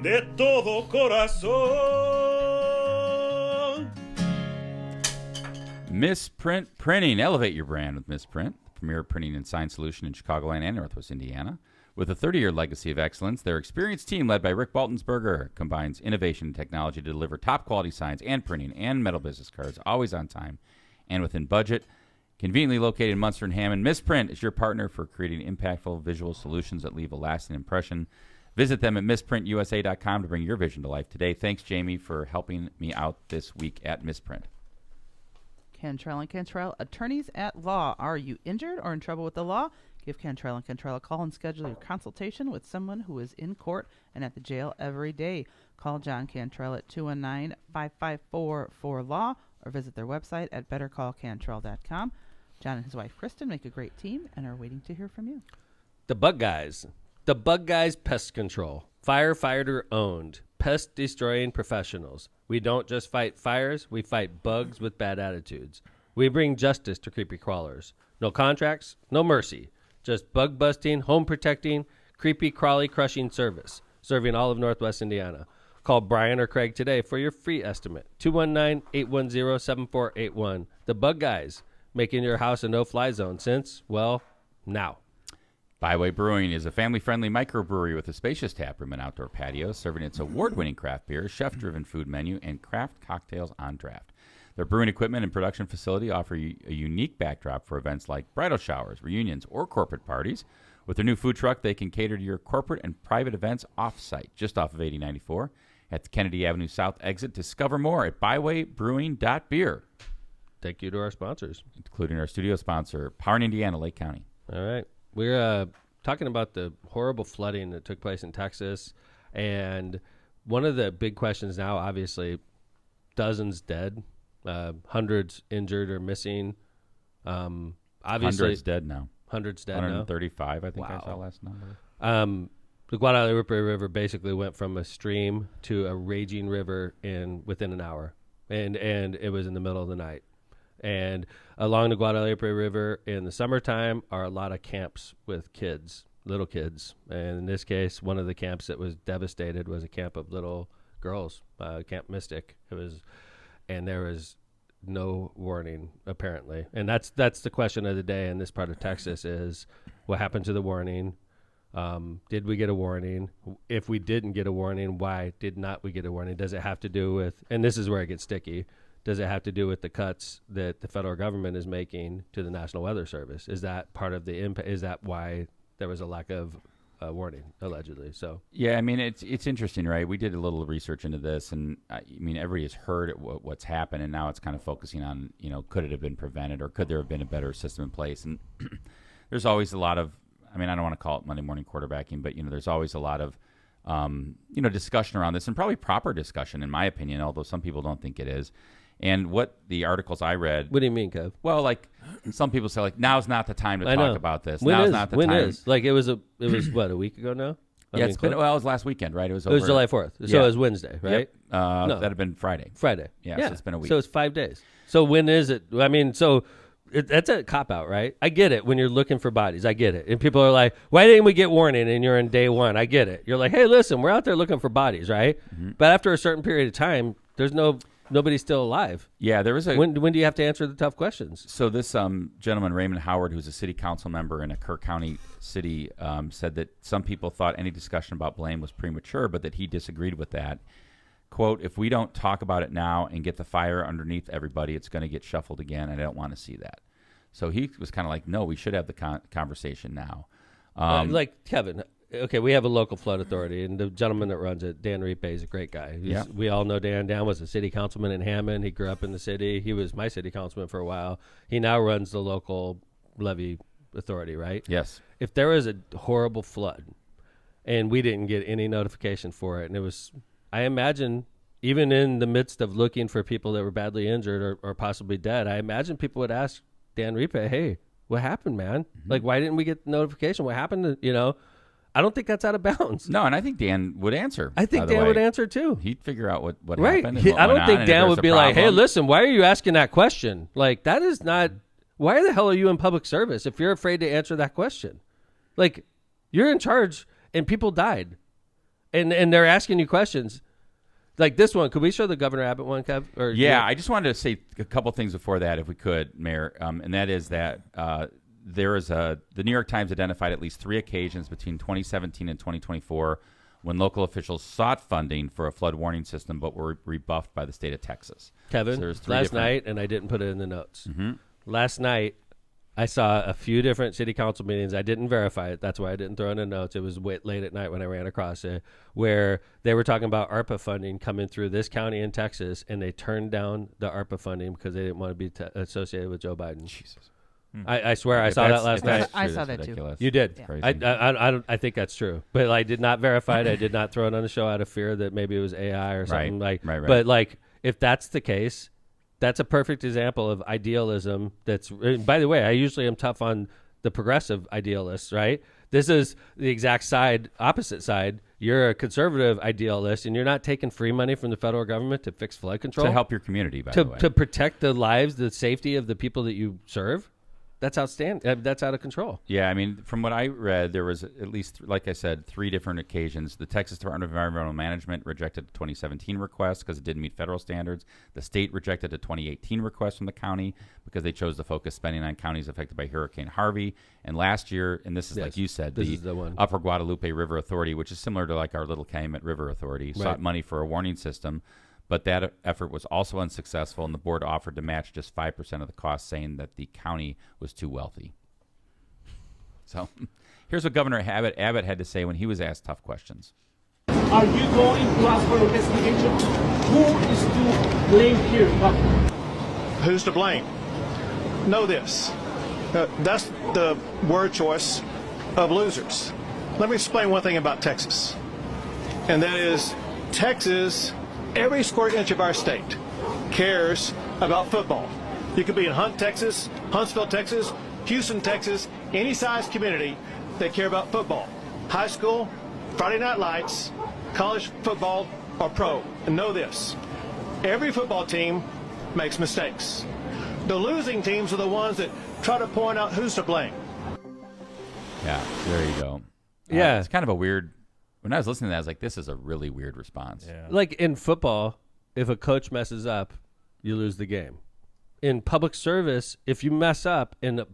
De todo corazón. Misprint Printing. Elevate your brand with Misprint, the premier printing and sign solution in Chicagoland and Northwest Indiana. With a 30-year legacy of excellence, their experienced team, led by Rick Baltonsberger, combines innovation and technology to deliver top-quality signs and printing and metal business cards, always on time and within budget. Conveniently located in Munster and Hammond, Misprint is your partner for creating impactful visual solutions that leave a lasting impression. Visit them at misprintusa.com to bring your vision to life today. Thanks, Jamie, for helping me out this week at Misprint. Cantrell & Cantrell, attorneys at law. Are you injured or in trouble with the law? Give Cantrell & Cantrell a call and schedule your consultation with someone who is in court and at the jail every day. Call John Cantrell at 219-554-4LAW or visit their website at bettercallcantrell.com. John and his wife, Kristen, make a great team and are waiting to hear from you. The Bug Guys. The Bug Guys Pest Control. Firefighter owned. Pest destroying professionals. We don't just fight fires, we fight bugs with bad attitudes. We bring justice to creepy crawlers. No contracts, no mercy. Just bug busting, home protecting, creepy crawly crushing service. Serving all of Northwest Indiana. Call Brian or Craig today for your free estimate. 219-810-7481. The Bug Guys. Making your house a no-fly zone since, well, now. Byway Brewing is a family-friendly microbrewery with a spacious taproom and outdoor patio, serving its award-winning craft beer, chef-driven food menu, and craft cocktails on draft. Their brewing equipment and production facility offer a unique backdrop for events like bridal showers, reunions, or corporate parties. With their new food truck, they can cater to your corporate and private events off-site, just off of 8094 at the Kennedy Avenue South exit. Discover more at bywaybrewing.beer. Thank you to our sponsors, including our studio sponsor, Power in Indiana, Lake County. All right. We're talking about the horrible flooding that took place in Texas. And one of the big questions now, obviously, dozens dead, hundreds injured or missing. Obviously, hundreds dead now. 135, I think I saw last number. The Guadalupe River basically went from a stream to a raging river within an hour. And it was in the middle of the night. And along the Guadalupe River in the summertime are a lot of camps with kids, little kids. And in this case, one of the camps that was devastated was a camp of little girls, Camp Mystic. And there was no warning, apparently. And that's the question of the day in this part of Texas is, what happened to the warning? Did we get a warning? If we didn't get a warning, why did not we get a warning? Does it have to do with, and this is where it gets sticky, does it have to do with the cuts that the federal government is making to the National Weather Service? Is that part of the impact? Is that why there was a lack of warning, allegedly? So yeah, I mean, it's interesting, right? We did a little research into this, and I mean, everybody has heard what's happened, and now it's kind of focusing on, could it have been prevented, or could there have been a better system in place? And there's always a lot of, I mean, I don't want to call it Monday morning quarterbacking, but there's always a lot of discussion around this, and probably proper discussion, in my opinion, although some people don't think it is. And what the articles I read. What do you mean, Kev? Well, like some people say, like, now's not the time to talk about this. When now's is, not the when time. Is? Like it was what, a week ago now? Yeah, it's been. Well, it was last weekend, right? It was July 4th, so it was Wednesday, right? Yep. No, that'd have been Friday. Yeah, so it's been a week. So it's 5 days. So when is it? I mean, that's a cop out, right? I get it when you're looking for bodies. I get it. And people are like, why didn't we get warning? And you're in day one. I get it. You're like, hey, listen, we're out there looking for bodies, right? Mm-hmm. But after a certain period of time, there's nobody's still alive. Yeah, there was when do you have to answer the tough questions? So this gentleman, Raymond Howard, who's a city council member in a Kirk County city, said that some people thought any discussion about blame was premature, but that he disagreed with that. Quote, if we don't talk about it now and get the fire underneath everybody, it's going to get shuffled again, and I don't want to see that. So he was kind of like, no, we should have the conversation now. Like Kevin, okay, we have a local flood authority, and the gentleman that runs it, Dan Ripe, is a great guy. Yeah. We all know Dan. Dan was a city councilman in Hammond. He grew up in the city. He was my city councilman for a while. He now runs the local levee authority, right? Yes. If there was a horrible flood and we didn't get any notification for it, and it was, I imagine, even in the midst of looking for people that were badly injured or possibly dead, I imagine people would ask Dan Ripe, hey, what happened, man? Mm-hmm. Like, why didn't we get notification? What happened to, I don't think that's out of bounds. No, and I think Dan would answer. I think Dan would answer, too. He'd figure out what right. happened. And what I don't went think on, Dan would be like, hey, listen, why are you asking that question? Like, that is not Why the hell are you in public service if you're afraid to answer that question? Like, you're in charge and people died. And they're asking you questions. Like this one. Could we show the Governor Abbott one, Kev? Or I just wanted to say a couple things before that, if we could, Mayor. And that is that the New York Times identified at least 3 occasions between 2017 and 2024 when local officials sought funding for a flood warning system but were rebuffed by the state of Texas. Kevin, last night, and I didn't put it in the notes. Mm-hmm. Last night, I saw a few different city council meetings. I didn't verify it. That's why I didn't throw in the notes. It was late at night when I ran across it, where they were talking about ARPA funding coming through this county in Texas, and they turned down the ARPA funding because they didn't want to be associated with Joe Biden. Jesus. I swear I saw that last night. I saw that too. You did. Yeah. I think that's true, but I did not verify it. I did not throw it on the show out of fear that maybe it was AI or something. Right. But like, if that's the case, that's a perfect example of idealism. That's, by the way, I usually am tough on the progressive idealists, right? This is the exact opposite side. You're a conservative idealist, and you're not taking free money from the federal government to fix flood control. To help your community, by the way. To protect the lives, the safety of the people that you serve. That's outstanding. That's out of control. Yeah, I mean, from what I read, there was at least, like I said, 3 different occasions. The Texas Department of Environmental Management rejected the 2017 request because it didn't meet federal standards. The state rejected a 2018 request from the county because they chose to focus spending on counties affected by Hurricane Harvey. And last year, and this is like you said, the Upper Guadalupe River Authority, which is similar to like our Little Calumet River Authority, sought money for a warning system. But that effort was also unsuccessful, and the board offered to match just 5% of the cost, saying that the county was too wealthy. So here's what Governor Abbott had to say when he was asked tough questions. Are you going to ask for investigation? Who is to blame here? Who's to blame? Know this. That's the word choice of losers. Let me explain one thing about Texas, and that is Texas. Every square inch of our state cares about football. You could be in Hunt, Texas, Huntsville, Texas, Houston, Texas, any size community, they care about football. High school, Friday Night Lights, college football, or pro. And know this, every football team makes mistakes. The losing teams are the ones that try to point out who's to blame. Yeah, there you go. Yeah. It's kind of a weird... When I was listening to that, I was like, this is a really weird response. Yeah. Like in football, if a coach messes up, you lose the game. In public service, if you mess up and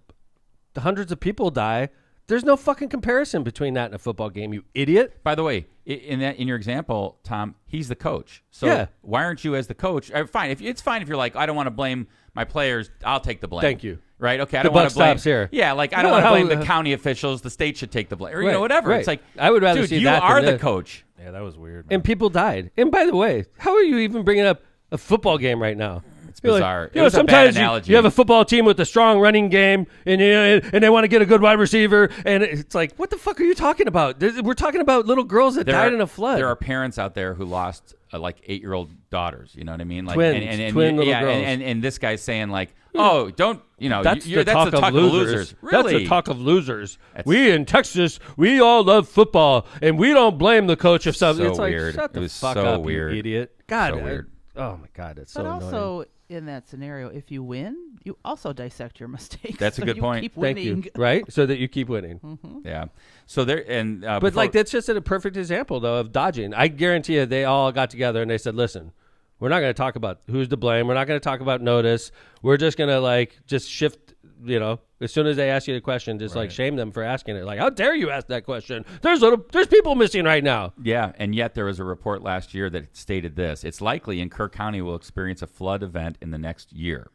hundreds of people die, there's no fucking comparison between that and a football game, you idiot. By the way, in your example, Tom, he's the coach. So why aren't you as the coach? Fine. It's fine if you're like, I don't want to blame my players. I'll take the blame. Thank you. Right? Okay. I the don't want to blame. Stops here. Yeah, like I don't want to blame the county officials. The state should take the blame, or you know, whatever. Right. It's like, I would rather dude, see you that are than the coach. Yeah, that was weird. And people died. And by the way, how are you even bringing up a football game right now? It's bizarre. Like, sometimes you have a football team with a strong running game, and they want to get a good wide receiver, and it's like, what the fuck are you talking about? We're talking about little girls that died in a flood. There are parents out there who lost like 8-year-old daughters. You know what I mean? Like twin little girls. And this guy's saying like, oh, don't that's the talk of losers. Really? That's the talk of losers. We in Texas, we all love football, and we don't blame the coach if something. So it's like, weird. shut the It was fuck so up, weird. you idiot. God, So weird. Oh my God, it's so But annoying. also, in that scenario, if you win, you also dissect your mistakes. That's a so good you point. Keep Thank winning. you. Right, so that you keep winning. Mm-hmm. Yeah. So there and But like that's just a perfect example though of dodging. I guarantee you, they all got together and they said, "Listen, we're not going to talk about who's to blame. We're not going to talk about notice. We're just going to just shift. You know, as soon as they ask you the question, just shame them for asking it. Like, how dare you ask that question? There's people missing right now. Yeah, and yet there was a report last year that stated this: it's likely in Kirk County will experience a flood event in the next year.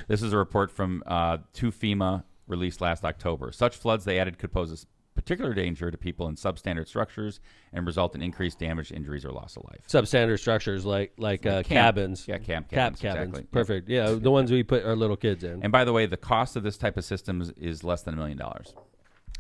This is a report from to FEMA released last October. Such floods, they added, could pose a particular danger to people in substandard structures and result in increased damage, injuries, or loss of life. Substandard structures like cabins. Yeah, cabins. Cabins. Exactly. Perfect. Yeah, the ones we put our little kids in. And by the way, the cost of this type of systems is less than $1 million.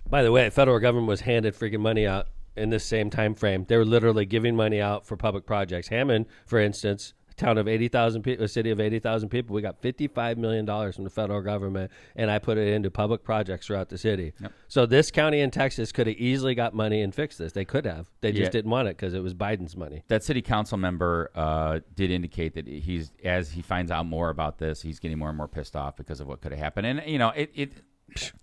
By the way, the federal government was handed freaking money out in this same time frame. They were literally giving money out for public projects. Hammond, for instance, town of 80,000 people, a city of 80,000 people. We got $55 million from the federal government, and I put it into public projects throughout the city. Yep. So this county in Texas could have easily got money and fixed this. They could have. They just didn't want it because it was Biden's money. That city council member did indicate that as he finds out more about this, he's getting more and more pissed off because of what could have happened. And,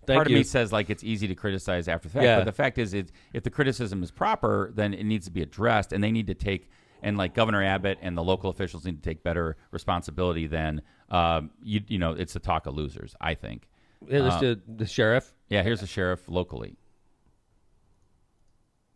part of me says, like, it's easy to criticize after the fact. Yeah. But the fact is, if the criticism is proper, then it needs to be addressed, and they need to take – and like Governor Abbott and the local officials need to take better responsibility than it's the talk of losers, I think. Yeah, let's do the sheriff. Yeah, here's the sheriff locally.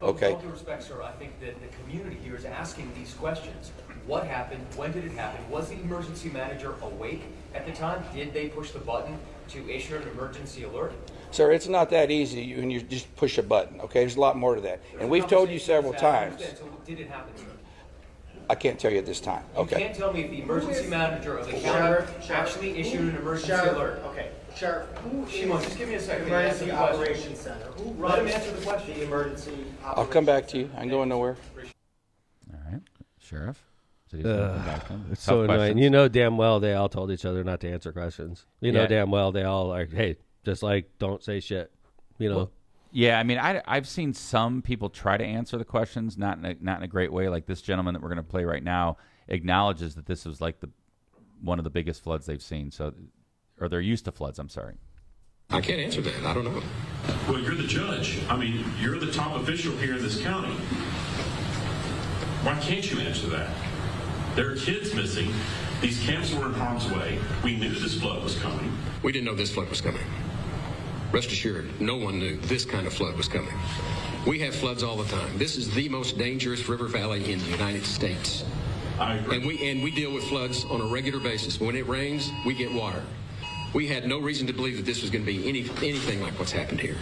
Okay. With all due respect, sir, I think that the community here is asking these questions. What happened? When did it happen? Was the emergency manager awake at the time? Did they push the button to issue an emergency alert? Sir, it's not that easy when you just push a button, okay? There's a lot more to that. And we've told you several times. So did it happen, sir? I can't tell you at this time. You Okay. can't tell me if the emergency manager of the county actually issued an emergency alert. Okay, Sheriff, who Shimon, is just give me a second. the Answer Emergency the question. Operations Center? Who Let him runs answer the question. the Emergency I'll come back to you. I ain't going nowhere. All right, sheriff. So he's gonna come back then. It's Tough so annoying. questions. You know damn well they all told each other not to answer questions. You know Yeah. damn well they all like, hey, just like don't say shit. You know. Well, yeah, I mean, I've seen some people try to answer the questions, not in a great way. Like this gentleman that we're going to play right now acknowledges that this was like one of the biggest floods they've seen. So, or they're used to floods. I'm sorry. I can't answer that. I don't know. Well, you're the judge. I mean, you're the top official here in this county. Why can't you answer that? There are kids missing. These camps were in harm's way. We knew this flood was coming. We didn't know this flood was coming. Rest assured, no one knew this kind of flood was coming. We have floods all the time. This is the most dangerous river valley in the United States. I agree. And we deal with floods on a regular basis. When it rains, we get water. We had no reason to believe that this was going to be anything like what's happened here.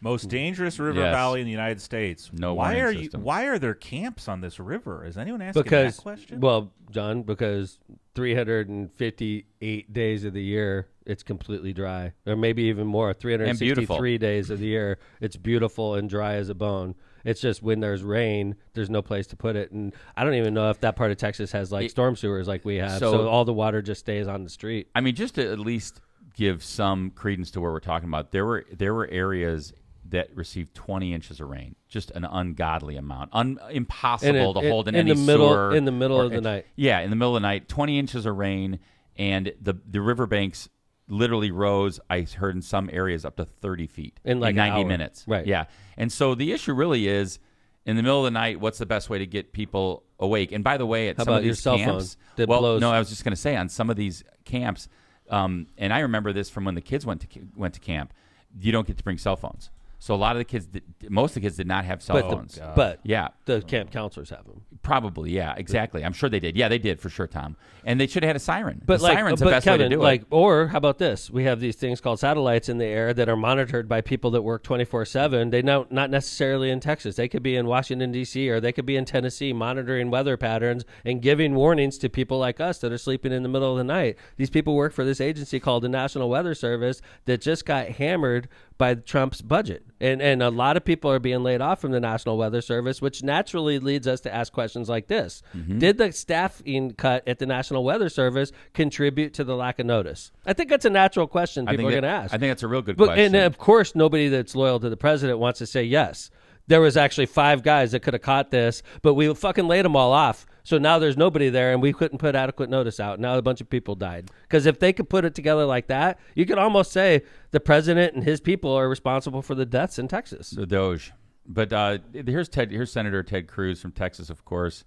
Most dangerous river Yes. valley in the United States. No why warning are system. Why are there camps on this river? Is anyone asking Because, that question? well, John, because 358 days of the year, it's completely dry. Or maybe even more, 363 days of the year, it's beautiful and dry as a bone. It's just when there's rain, there's no place to put it. And I don't even know if that part of Texas has, like, storm sewers like we have. So all the water just stays on the street. I mean, just to at least give some credence to what we're talking about, there were areas that received 20 inches of rain, just an ungodly amount, impossible to hold in any sewer. In the middle of the night. Yeah, in the middle of the night, 20 inches of rain, and the riverbanks literally rose, I heard in some areas, up to 30 feet in like 90 an hour. minutes. Right. Yeah. And so the issue really is, in the middle of the night, what's the best way to get people awake? And by the way, at How some about of your these cell camps, phone that well, blows? no, I was just going to say, on some of these camps, and I remember this from when the kids went to camp, you don't get to bring cell phones. So a lot of the kids, most of the kids did not have cell phones. But yeah, the camp counselors have them. Probably, yeah, exactly. I'm sure they did. Yeah, they did for sure, Tom. And they should have had a siren. But the siren's the best Kevin, way to do like, it. Or how about this? We have these things called satellites in the air that are monitored by people that work 24/7. They not necessarily in Texas. They could be in Washington D.C. or they could be in Tennessee, monitoring weather patterns and giving warnings to people like us that are sleeping in the middle of the night. These people work for this agency called the National Weather Service that just got hammered by Trump's budget, and a lot of people are being laid off from the National Weather Service, which naturally leads us to ask questions like this. Did the staffing cut at the National Weather Service contribute to the lack of notice? I think that's a natural question people are going to ask. I think that's a real good But, question. and of course, nobody that's loyal to the president wants to say yes. There was actually 5 guys that could have caught this, but we fucking laid them all off. So now there's nobody there, and we couldn't put adequate notice out. Now a bunch of people died. Because if they could put it together like that, you could almost say the president and his people are responsible for the deaths in Texas. The Doge. But here's Senator Ted Cruz from Texas, of course,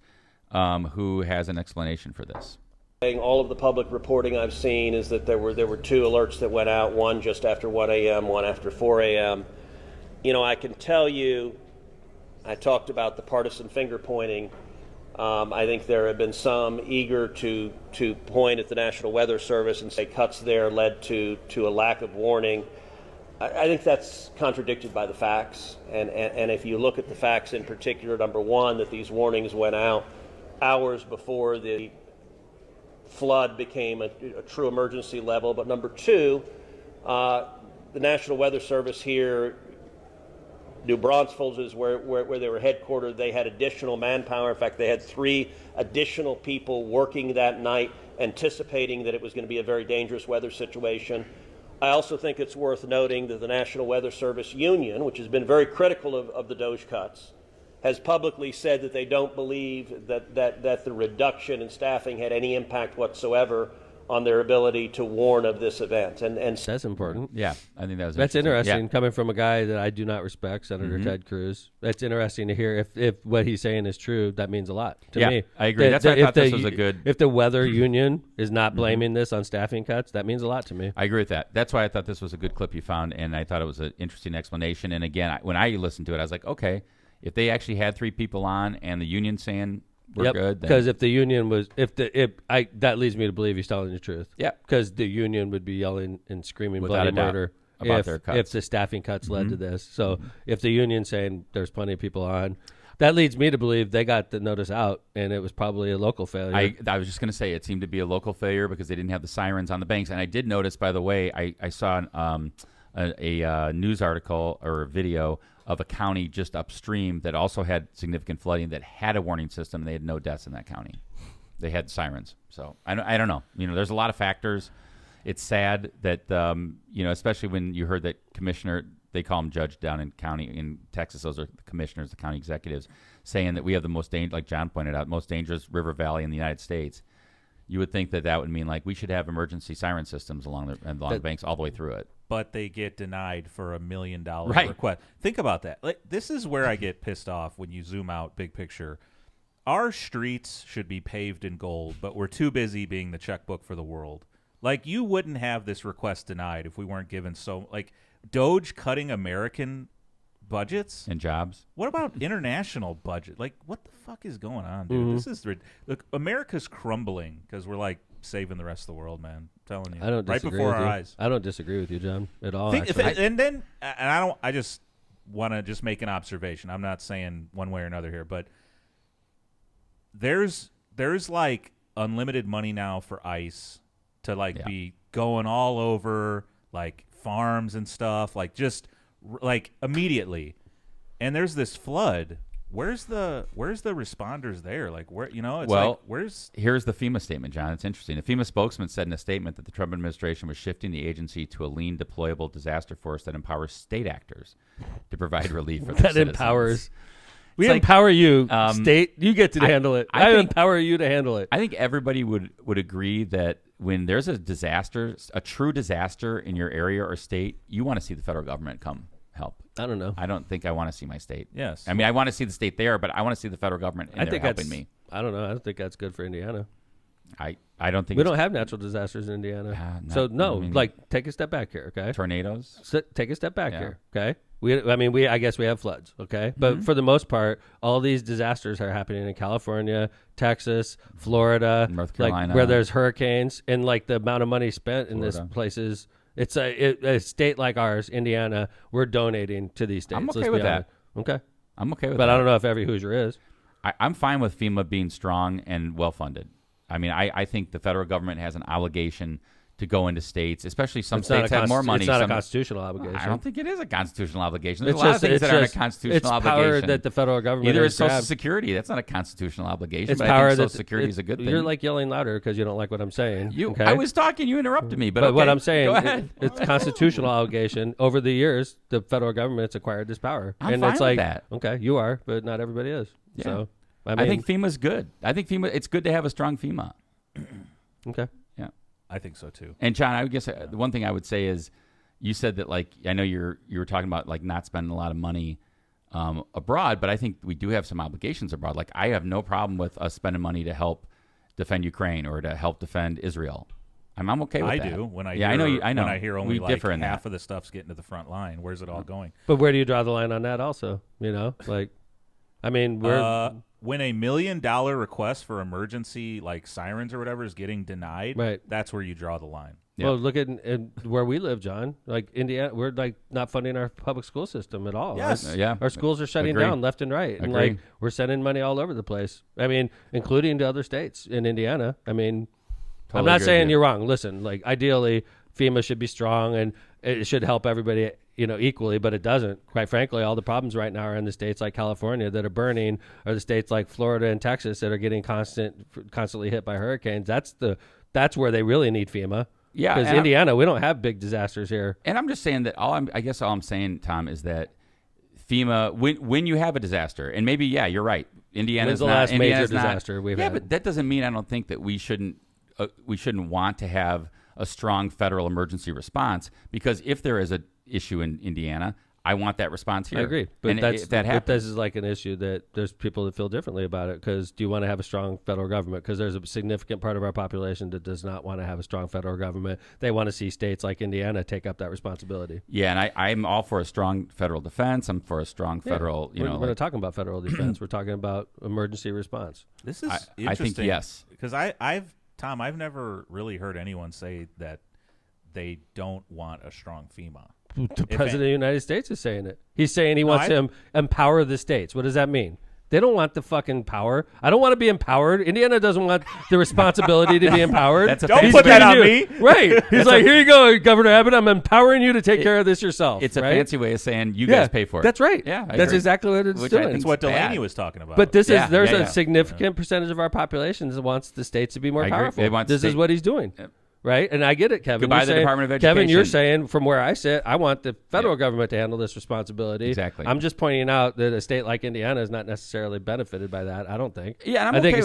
who has an explanation for this. All of the public reporting I've seen is that there were 2 alerts that went out, one just after 1 a.m., one after 4 a.m. You know, I can tell you, I talked about the partisan finger pointing. I think there have been some eager to point at the National Weather Service and say cuts there led to a lack of warning. I think that's contradicted by the facts. And if you look at the facts in particular, number one, that these warnings went out hours before the flood became a true emergency level. But number two, the National Weather Service here New Braunfels is where they were headquartered. They had additional manpower. In fact, they had 3 additional people working that night, anticipating that it was going to be a very dangerous weather situation. I also think it's worth noting that the National Weather Service Union, which has been very critical of the DOJ cuts, has publicly said that they don't believe that the reduction in staffing had any impact whatsoever on their ability to warn of this event. And that's important. Yeah, I think that's interesting yeah. coming from a guy that I do not respect, Senator Ted Cruz. That's interesting to hear. If what he's saying is true, that means a lot to me. I agree. That's why I thought this was a good. If the weather union is not blaming this on staffing cuts, that means a lot to me. I agree with that. That's why I thought this was a good clip you found, and I thought it was an interesting explanation. And again, when I listened to it, I was like, okay, if they actually had 3 people on and the union saying we're good, because if the union was, that leads me to believe he's telling the truth. Yeah, because the union would be yelling and screaming without bloody murder about their cuts. if the staffing cuts led to this. So if the union's saying there's plenty of people on, that leads me to believe they got the notice out and it was probably a local failure. I was just going to say it seemed to be a local failure because they didn't have the sirens on the banks. And I did notice, by the way, I saw a news article or a video of a county just upstream that also had significant flooding that had a warning system, and they had no deaths in that county. They had sirens. So I don't know. There's a lot of factors. It's sad that, especially when you heard that commissioner, they call him judge down in Texas. Those are the commissioners, the county executives, saying that we have the most like John pointed out, most dangerous river valley in the United States. You would think that would mean like we should have emergency siren systems along the banks all the way through it. But they get denied for $1 million right. request. Think about that. Like, this is where I get pissed off when you zoom out big picture. Our streets should be paved in gold, but we're too busy being the checkbook for the world. Like, you wouldn't have this request denied if we weren't given DOJ cutting American budgets and jobs. What about international budget? Like, what the fuck is going on, dude? This is look. America's crumbling because we're like saving the rest of the world, man. I'm telling you, I don't right disagree before with our you. eyes. I don't disagree with you, John, at all. I just want to just make an observation. I'm not saying one way or another here, but there's like unlimited money now for ICE to be going all over like farms and stuff, like just like immediately. And there's this flood. Where's the responders there? Like where where's here's the FEMA statement, John. It's interesting. A FEMA spokesman said in a statement that the Trump administration was shifting the agency to a lean, deployable disaster force that empowers state actors to provide relief for their citizens. Empowers. We empower you, state. You get to handle it. I empower you to handle it. I think everybody would agree that when there's a disaster, a true disaster in your area or state, you want to see the federal government come help. I don't know. I don't think I want to see my state. Yes. I mean, I want to see the state there, but I want to see the federal government in there helping me. I don't know. I don't think that's good for Indiana. I don't think we don't have natural disasters in Indiana. Take a step back here, okay? Tornadoes. Take a step back here, okay? I guess we have floods, okay? But for the most part, all these disasters are happening in California, Texas, Florida, North Carolina, where there's hurricanes, and like the amount of money spent in these places. It's a state like ours, Indiana. We're donating to these states. I'm okay with that. Okay, I'm okay with that. But I don't know if every Hoosier is. I'm fine with FEMA being strong and well funded. I mean, I think the federal government has an obligation to go into states, especially some states have more money. It's not a constitutional obligation. I don't think it is a constitutional obligation. There's a lot of things that aren't a constitutional obligation. It's power that the federal government Either it's Social Security. That's not a constitutional obligation. It's but power I think Social Security is a good thing. You're like yelling louder because you don't like what I'm saying. Okay? I was talking. You interrupted me. But what I'm saying, it's constitutional obligation. Over the years, the federal government's acquired this power. I'm and fine it's with like, that. Okay, you are, but not everybody is. Yeah. So, I think FEMA's good. I think it's good to have a strong FEMA. Okay. Yeah. I think so too. And John, I would guess the one thing I would say is, you said that I know you were talking about not spending a lot of money abroad, but I think we do have some obligations abroad. Like I have no problem with us spending money to help defend Ukraine or to help defend Israel. I'm okay with that. I do when I I know. When I hear only half that. of the stuff's getting to the front line. Where's it all going? But where do you draw the line on that? Also, we're when $1 million request for emergency sirens or whatever is getting denied, right? That's where you draw the line. Yeah. Well, look at where we live, John. Like Indiana, we're not funding our public school system at all. Yes, our schools are shutting down left and right, and we're sending money all over the place. I mean, including to other states in Indiana. I mean, I'm not saying you're wrong. Listen, ideally, FEMA should be strong and it should help everybody equally, but it doesn't. Quite frankly, all the problems right now are in the states like California that are burning, or the states like Florida and Texas that are getting constantly hit by hurricanes. That's where they really need FEMA. Yeah, because Indiana, we don't have big disasters here. And I'm just saying that all I'm saying, Tom, is that FEMA, when you have a disaster, and maybe you're right. Indiana's the last major disaster we've had. Yeah, but that doesn't mean I don't think that we shouldn't want to have a strong federal emergency response, because if there is an issue in Indiana, I want that response here. I agree, but this is like an issue that there's people that feel differently about it. Because do you want to have a strong federal government? Because there's a significant part of our population that does not want to have a strong federal government. They want to see states like Indiana take up that responsibility. Yeah, and I'm all for a strong federal defense. I'm for a strong federal. We're not talking about federal defense. We're talking about emergency response. This is interesting. I think yes, because I've never really heard anyone say that they don't want a strong FEMA. The President of the United States is saying it. He's saying he wants to empower the states. What does that mean? They don't want the fucking power. I don't want to be empowered. Indiana doesn't want the responsibility to be empowered. Don't put that on me. Right. He's like, here you go, Governor Abbott. I'm empowering you to take care of this yourself. It's a fancy way of saying you guys pay for it. That's right. Yeah, that's exactly what it's doing. That's what Delaney was talking about. But there's a significant percentage of our population that wants the states to be more powerful. This is what he's doing. Right? And I get it, Kevin. Goodbye the Department of Education. Kevin, you're saying, from where I sit, I want the federal government to handle this responsibility. Exactly. I'm just pointing out that a state like Indiana is not necessarily benefited by that, I don't think. Yeah, and I think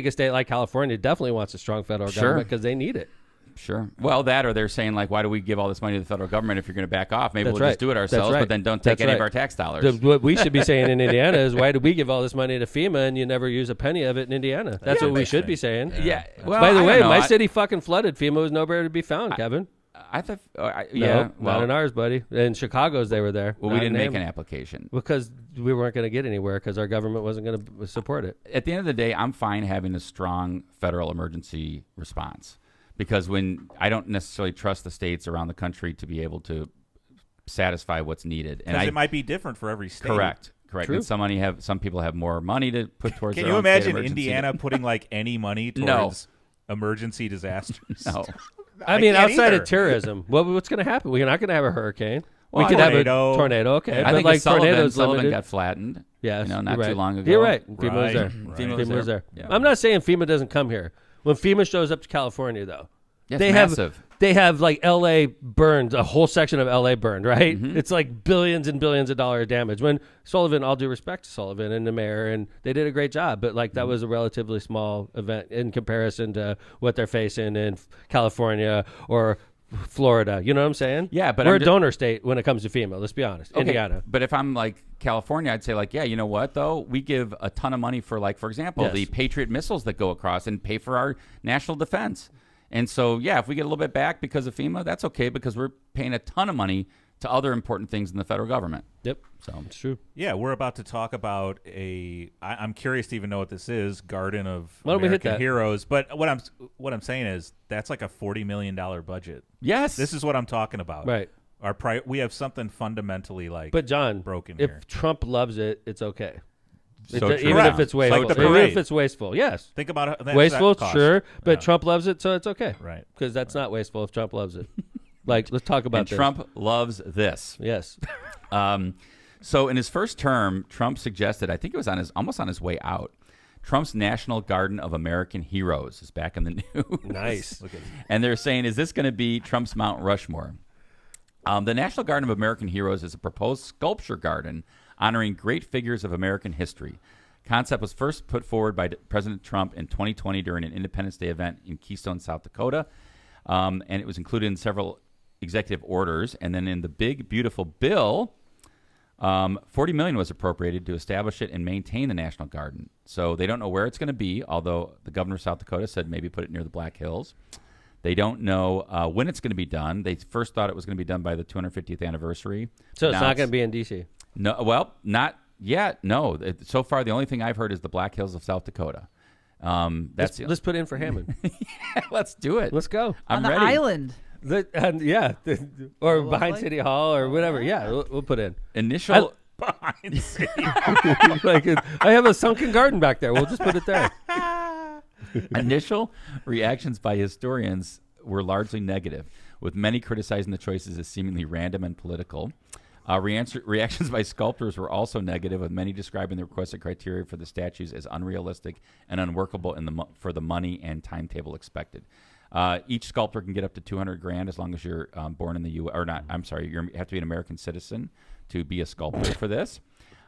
a state like California definitely wants a strong federal government because they need it. Sure. Well, that, or they're saying, like, why do we give all this money to the federal government if you're going to back off? Maybe we'll just do it ourselves, but then don't take any of our tax dollars. What we should be saying in Indiana is, why do we give all this money to FEMA and you never use a penny of it in Indiana? That's what we should be saying. Yeah. Well, by the way, my city fucking flooded. FEMA was nowhere to be found, Kevin. I thought, not in ours, buddy. In Chicago's, they were there. Well, we didn't make an application because we weren't going to get anywhere because our government wasn't going to support it. At the end of the day, I'm fine having a strong federal emergency response. Because when I don't necessarily trust the states around the country to be able to satisfy what's needed, and it might be different for every state. Correct. True. And some people have more money to put towards. Can their you own imagine Indiana putting like any money towards emergency disasters? No. I mean, outside of terrorism, what's going to happen? We're not going to have a hurricane. Well, we could have a tornado. Okay, I think like Sullivan got flattened. Yes, not too long ago. You're right. FEMA was there. FEMA was there. Yeah. I'm not saying FEMA doesn't come here. When FEMA shows up to California, though. They have like L.A. burned, a whole section of L.A. burned, right? Mm-hmm. It's like billions and billions of dollars damage. When Sullivan, all due respect to Sullivan and the mayor, and they did a great job, but like that was a relatively small event in comparison to what they're facing in California or Florida. You know what I'm saying? Yeah, but we're a donor state when it comes to FEMA. Let's be honest. Okay, Indiana. But if I'm like California, I'd say like, yeah, you know what though? We give a ton of money for, like, for example, the Patriot missiles that go across and pay for our national defense. And so, yeah, if we get a little bit back because of FEMA, that's okay because we're paying a ton of money to other important things in the federal government. Yep. So it's true. Yeah, we're about to talk about I'm curious to even know what this is, Garden of American Heroes. But what I'm saying is that's like a $40 million budget. Yes. This is what I'm talking about. Right. We have something fundamentally But John, broken if here. Trump loves it, it's okay. So even if it's wasteful. Like even if it's wasteful, yes. Think about it. Wasteful, sure, but Trump loves it, so it's okay. Right. Because that's not wasteful if Trump loves it. Like, let's talk about and this. Trump loves this. Yes. So in his first term, Trump suggested, I think it was almost on his way out, Trump's National Garden of American Heroes is back in the news. Nice. And they're saying, is this going to be Trump's Mount Rushmore? The National Garden of American Heroes is a proposed sculpture garden honoring great figures of American history. Concept was first put forward by President Trump in 2020 during an Independence Day event in Keystone, South Dakota. And it was included in several executive orders. And then in the big, beautiful bill, $40 million was appropriated to establish it and maintain the National Garden. So they don't know where it's going to be, although the governor of South Dakota said maybe put it near the Black Hills. They don't know when it's going to be done. They first thought it was going to be done by the 250th anniversary. So it's not going to be in D.C.? No, well, not yet. No. So far, the only thing I've heard is the Black Hills of South Dakota. Let's put in for Hammond. Yeah, let's do it. Let's go. I'm ready. Island. Or behind City Hall or whatever. Yeah, we'll put in. Initial... behind City Hall. I have a sunken garden back there. We'll just put it there. Initial reactions by historians were largely negative. with many criticizing the choices as seemingly random and political. Reactions by sculptors were also negative, with many describing the requested criteria for the statues as unrealistic and unworkable for the money and timetable expected. Each sculptor can get up to $200,000 as long as you're born in the U.S. or not. I'm sorry, you have to be an American citizen to be a sculptor for this.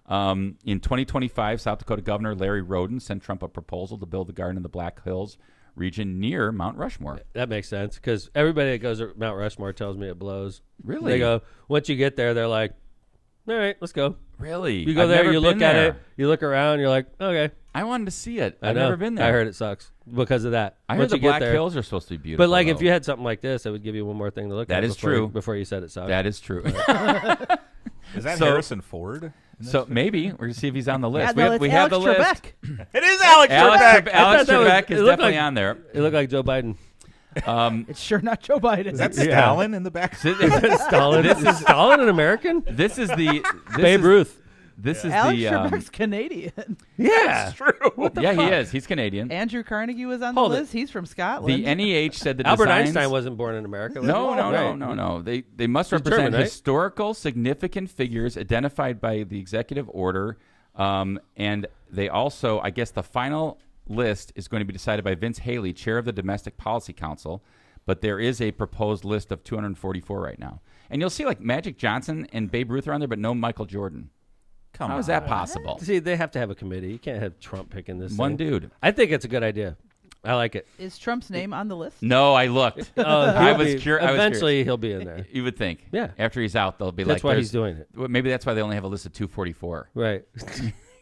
In 2025, South Dakota Governor Larry Roden sent Trump a proposal to build a garden in the Black Hills region near Mount Rushmore. That makes sense, because everybody that goes to Mount Rushmore tells me it blows. Really? They go, once you get there, they're like, all right, let's go. Really? You go there, you look at it, you look around, you're like, okay. I wanted to see it. I've never been there. I heard it sucks because of that. I heard the Black Hills are supposed to be beautiful. But like, if you had something like this, it would give you one more thing to look at. That is true. Before you said it sucks. That is true. Is that Harrison Ford? So maybe we're gonna see if he's on the list. Yeah, we have the list. It is Alex Trebek. Alex Trebek is definitely on there. It looked like Joe Biden. It's sure not Joe Biden. Is that Stalin in the back? Stalin. Is Stalin an American? This is the Babe Ruth. This is Alex the Trebek's Canadian. Yeah, it's true. Yeah, he is. He's Canadian. Andrew Carnegie was on the list. He's from Scotland. The NEH said that Albert Einstein wasn't born in America. Was No. They must represent German, right? historical significant figures identified by the executive order, and they also, I guess, the final list is going to be decided by Vince Haley, chair of the Domestic Policy Council. But there is a proposed list of 244 right now, and you'll see like Magic Johnson and Babe Ruth are on there, but no Michael Jordan. How is that possible? See, they have to have a committee. You can't have Trump picking this. One thing. dude. I think it's a good idea. I like it. Is Trump's name on the list? No, I looked. I was curious. Eventually, he'll be in there. You would think. Yeah. After he's out, they'll be That's like. why he's doing it. Well, maybe that's why they only have a list of 244. Right.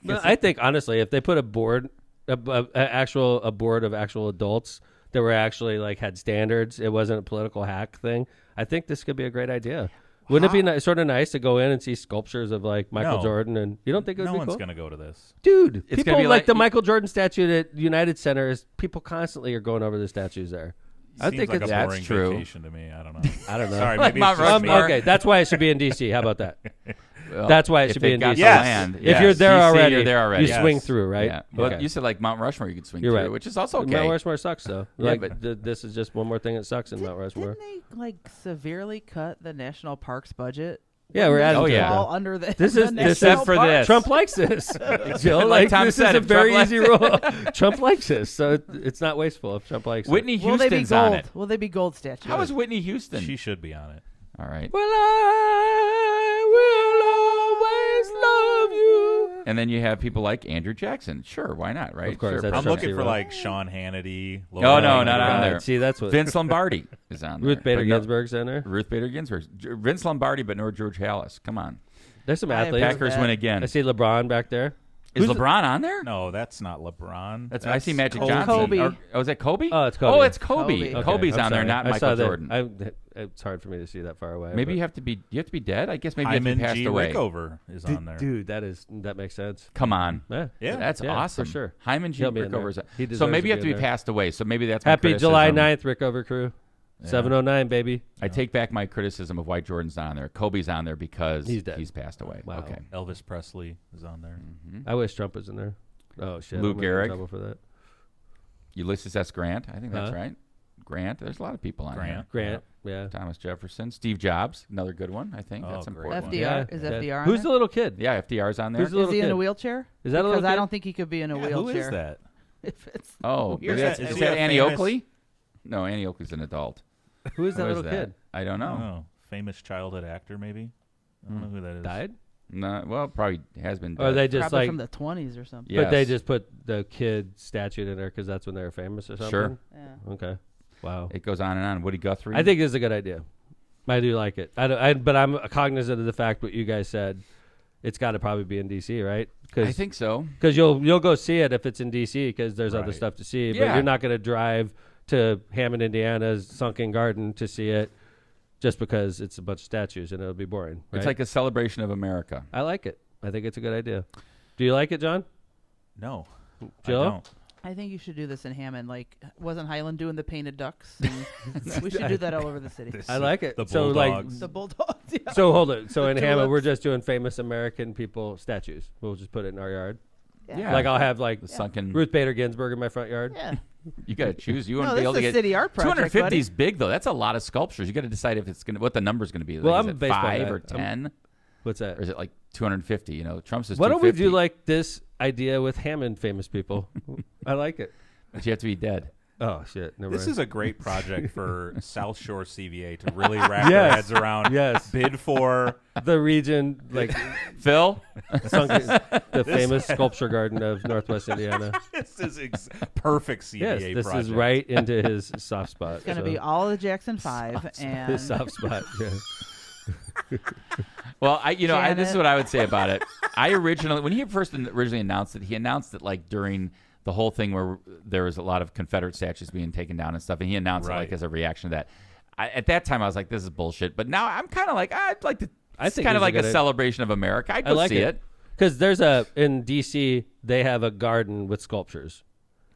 I think honestly, if they put a board, a board of actual adults that were actually like had standards, it wasn't a political hack thing. I think this could be a great idea. Wouldn't it be sort of nice to go in and see sculptures of like Michael Jordan? And you don't think it would be cool? No one's going to go to this. Dude, It's people gonna be like like the Michael Jordan statue at United Center. People constantly are going over the statues there. I think like it's a boring true. vacation to me. I don't know. I don't know. Sorry, Like maybe it's Mount just me. Rushmore. Okay, that's why it should be in D.C. How about that? Well, That's why it if should be they've in got D.C. the land, If yes. you're there DC, already, you're there already. you swing through, right? Yeah. But Okay. you said like Mount Rushmore, you could swing You're through, right. which is also okay. Mount Rushmore sucks, though. Yeah, Like, but this is just one more thing that sucks in Mount Rushmore. Didn't they like severely cut the national parks budget? Yeah, we're adding Oh, to it, yeah. though. All under the This is the this national Except for parks. this. Trump likes this. Jill, Like Tom this said, is a if very Trump easy rule. Trump likes this, so it's not wasteful if Trump likes Whitney it. Will they be Houston's on gold? it. Will they be gold statues? How is Whitney Houston? She should be on it. All right. Well, I will always love you. And then you have people like Andrew Jackson. Sure, why not, right? Of course, Sure, that's I'm Trump looking for zero. like Sean Hannity. No, Laura not Ingraham. on there. See, that's what Vince Lombardi is on there. Ruth Bader But no- Ginsburg's in there. Ruth Bader Ginsburg. Vince Lombardi, but no George Hallis. Come on. There's some I have athletes. heard Packers that. win again. I see LeBron back there. Is Who's LeBron on there? No, that's not LeBron. I see Magic Kobe. Johnson. Kobe. Is that Kobe? Oh, it's Kobe. Oh, it's Kobe. Kobe. Okay, Kobe's I'm on there, sorry. not I saw Michael that. Jordan. It's hard for me to see that far away. Maybe but- you have to be dead. I guess maybe you have to Hyman be passed G. away. Rickover is on there. Dude, that makes sense. Come on. Yeah. Yeah. That's Yeah, awesome. for sure. Hyman G. He'll be in there. Rickover's He so deserves maybe you have to to be be in there. passed away. So maybe that's my Happy July criticism. 9th, Rickover crew. 709, baby. I take back my criticism of why Jordan's not on there. Kobe's on there because He's dead. he's passed away. Wow. Okay. Elvis Presley is on there. I wish Trump was in there. Oh, shit. Lou I'm gonna get in Gehrig. trouble for that. Ulysses S. Grant. I think that's Huh? right. Grant. There's a lot of people on Grant. Grant. Yeah. here. Thomas Jefferson. Steve Jobs. Another good one. I think Oh, that's great important. one. FDR Yeah. is Yeah. FDR. On Who's there? the little kid? Yeah, FDR's on there. Who's the little Is he in kid? a wheelchair? Is that a because little I kid? don't think he could be in a Yeah, wheelchair. who is that? If it's Oh, weird. maybe that's, Is is he that a Annie famous- Oakley? No, Annie Oakley's an adult. Who is that Who little that? kid? I don't know. Oh, famous childhood actor, maybe. I don't know who that is. Died? No, well, probably has been. Or dead. they just probably like, from the 20s or something. Yeah. but they Yes. just put the kid statue in there because that's when they were famous or something? Sure. Yeah. Okay. Wow. It goes on and on. Woody Guthrie. I think this is a good idea. I do like it. But I'm cognizant of the fact what you guys said. It's got to probably be in D.C., right? I think so. Because you'll go see it if it's in D.C. because there's other Right. stuff to see. But Yeah. you're not going to drive to Hammond, Indiana's Sunken Garden to see it just because it's a bunch of statues and it'll be boring. It's right? like a celebration of America. I like it. I think it's a good idea. Do you like it, John? No. Jill? I don't. I think you should do this in Hammond. Like, wasn't Highland doing the painted ducks? And we should do that all over the city. I like it. The So, like, Bulldogs. The Bulldogs. Yeah. So hold it. So in The Hammond, we're tulips. just doing famous American people statues. We'll just put it in our yard. Yeah. Like I'll have like the sunken Ruth Bader Ginsburg in my front yard. Yeah. You got to choose. You No, want to be this able to is a get city art project, 250 buddy. is big though. That's a lot of sculptures. You got to decide if it's what the number's going to be. Well, Like, I'm is it based on 5 that. or 10? What's that? Or is it like 250? You know, Trump's is Why don't we 250. do like this idea with Hammond famous people? I like it. But you have to be dead. Oh shit! Never This mind. is a great project for South Shore CVA to really wrap their heads around. Yes. Bid for the region, like Phil, the famous sculpture garden of Northwest Indiana. This is perfect CVA Yes, this project. is right into his soft spot. It's going to be all of the Jackson 5 and his soft spot. Yeah. Well, this is Janet. what I would say about it. When he first originally announced it, he announced it like during the whole thing where there was a lot of Confederate statues being taken down and stuff, and he announced it like as a reaction to that. At that time, I was like, "This is bullshit," but now I'm kind of like, I'd like to. I It's think kind of it's like a a good celebration of America. I'd I go like see it. because there's in DC they have a garden with sculptures.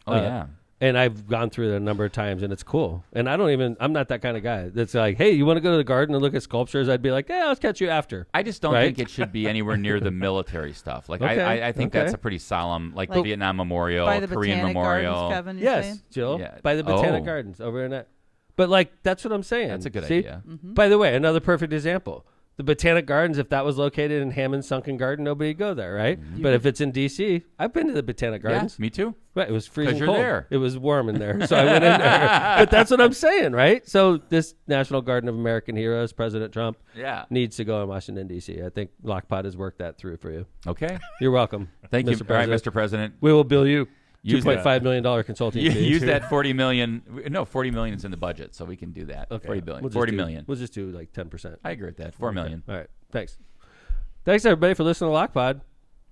Oh yeah. And I've gone through it a number of times, and it's cool. And I'm not that kind of guy that's like, hey, you want to go to the garden and look at sculptures? I'd be like, yeah, I'll catch you after. I just don't Right? think it should be anywhere near the military stuff. Like Okay, I think okay. that's a pretty solemn, like the Like Vietnam Memorial, by the Korean Botanic Memorial. Gardens, Kevin, you're Yes, saying? Jill, Yeah. by the Botanic Oh. Gardens over in that. But like, that's what I'm saying. That's a good See? idea. By the way, another perfect example. The Botanic Gardens, if that was located in Hammond's Sunken Garden, nobody'd go there, right? But if it's in D.C., I've been to the Botanic Gardens. Yeah, me too. Right, it was freezing you're cold. there. It was warm in there, so I went in there. But that's what I'm saying, right? So this National Garden of American Heroes, President Trump, Yeah. needs to go in Washington, D.C. I think LOCPod has worked that through for you. Okay. You're welcome. Thank you. Mr. All right, President. Mr. President. We will bill you Use $2.5 million consulting fee. Use that $40 million. No, $40 million is in the budget, so we can do that. Okay. $40 billion. We'll just $40 do- million. We'll just do like 10%. I agree with that. $4 million. All right. Thanks. Thanks, everybody, for listening to LOCPod.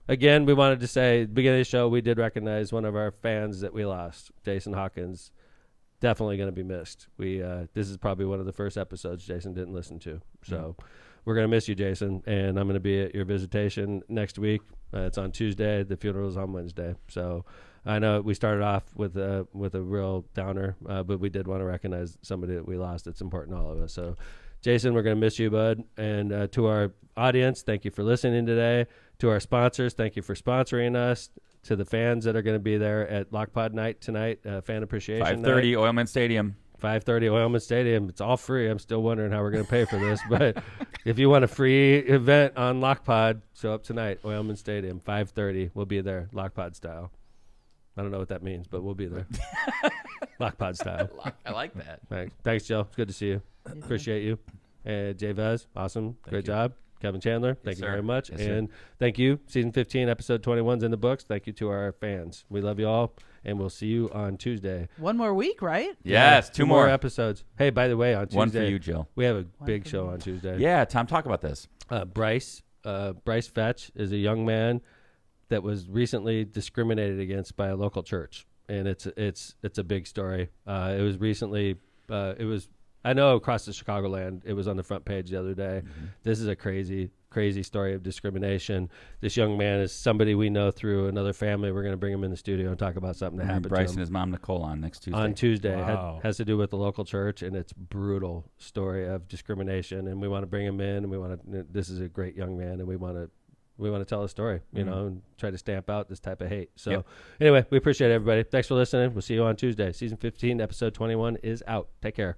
Again, we wanted to say at the beginning of the show, we did recognize one of our fans that we lost, Jason Hawkins. Definitely going to be missed. This is probably one of the first episodes Jason didn't listen to. So we're going to miss you, Jason, and I'm going to be at your visitation next week. It's on Tuesday. The funeral is on Wednesday. So I know we started off with a real downer, but we did want to recognize somebody that we lost. It's important to all of us. So, Jason, we're going to miss you, bud. And to our audience, thank you for listening today. To our sponsors, thank you for sponsoring us. To the fans that are going to be there at LOCPod Night tonight, Fan Appreciation Night. 5:30 Oilman Stadium. 5:30 Oilman Stadium. It's all free. I'm still wondering how we're going to pay for this. But if you want a free event on LOCPod, show up tonight, Oilman Stadium, 5:30. We'll be there, LOCPod style. I don't know what that means, but we'll be there. LOCPod style. I like that. Thanks, Joe. It's good to see you. Appreciate you. And Jay Vez, awesome. Great job. Kevin Chandler, thank you sir. very much. Yes, and thank you. Season 15, episode 21's in the books. Thank you to our fans. We love you all, and we'll see you on Tuesday. One more week, right? Yes, two more episodes. Hey, by the way, on Tuesday. One for you, Jill. We have a big show on Tuesday. Yeah, Tom, talk about this. Bryce Fetch is a young man that was recently discriminated against by a local church, and it's a big story. It was recently. I know across the Chicagoland, it was on the front page the other day. Mm-hmm. This is a crazy story of discrimination. This young man is somebody we know through another family. We're going to bring him in the studio and talk about something that happened Bryce to him. and his mom, Nicole, on next Tuesday. On Tuesday. Wow. Has to do with the local church, and it's brutal story of discrimination. And we want to bring him in, and this is a great young man, and we want to tell a story, you know, and try to stamp out this type of hate. So anyway, we appreciate everybody. Thanks for listening. We'll see you on Tuesday. Season 15, episode 21 is out. Take care.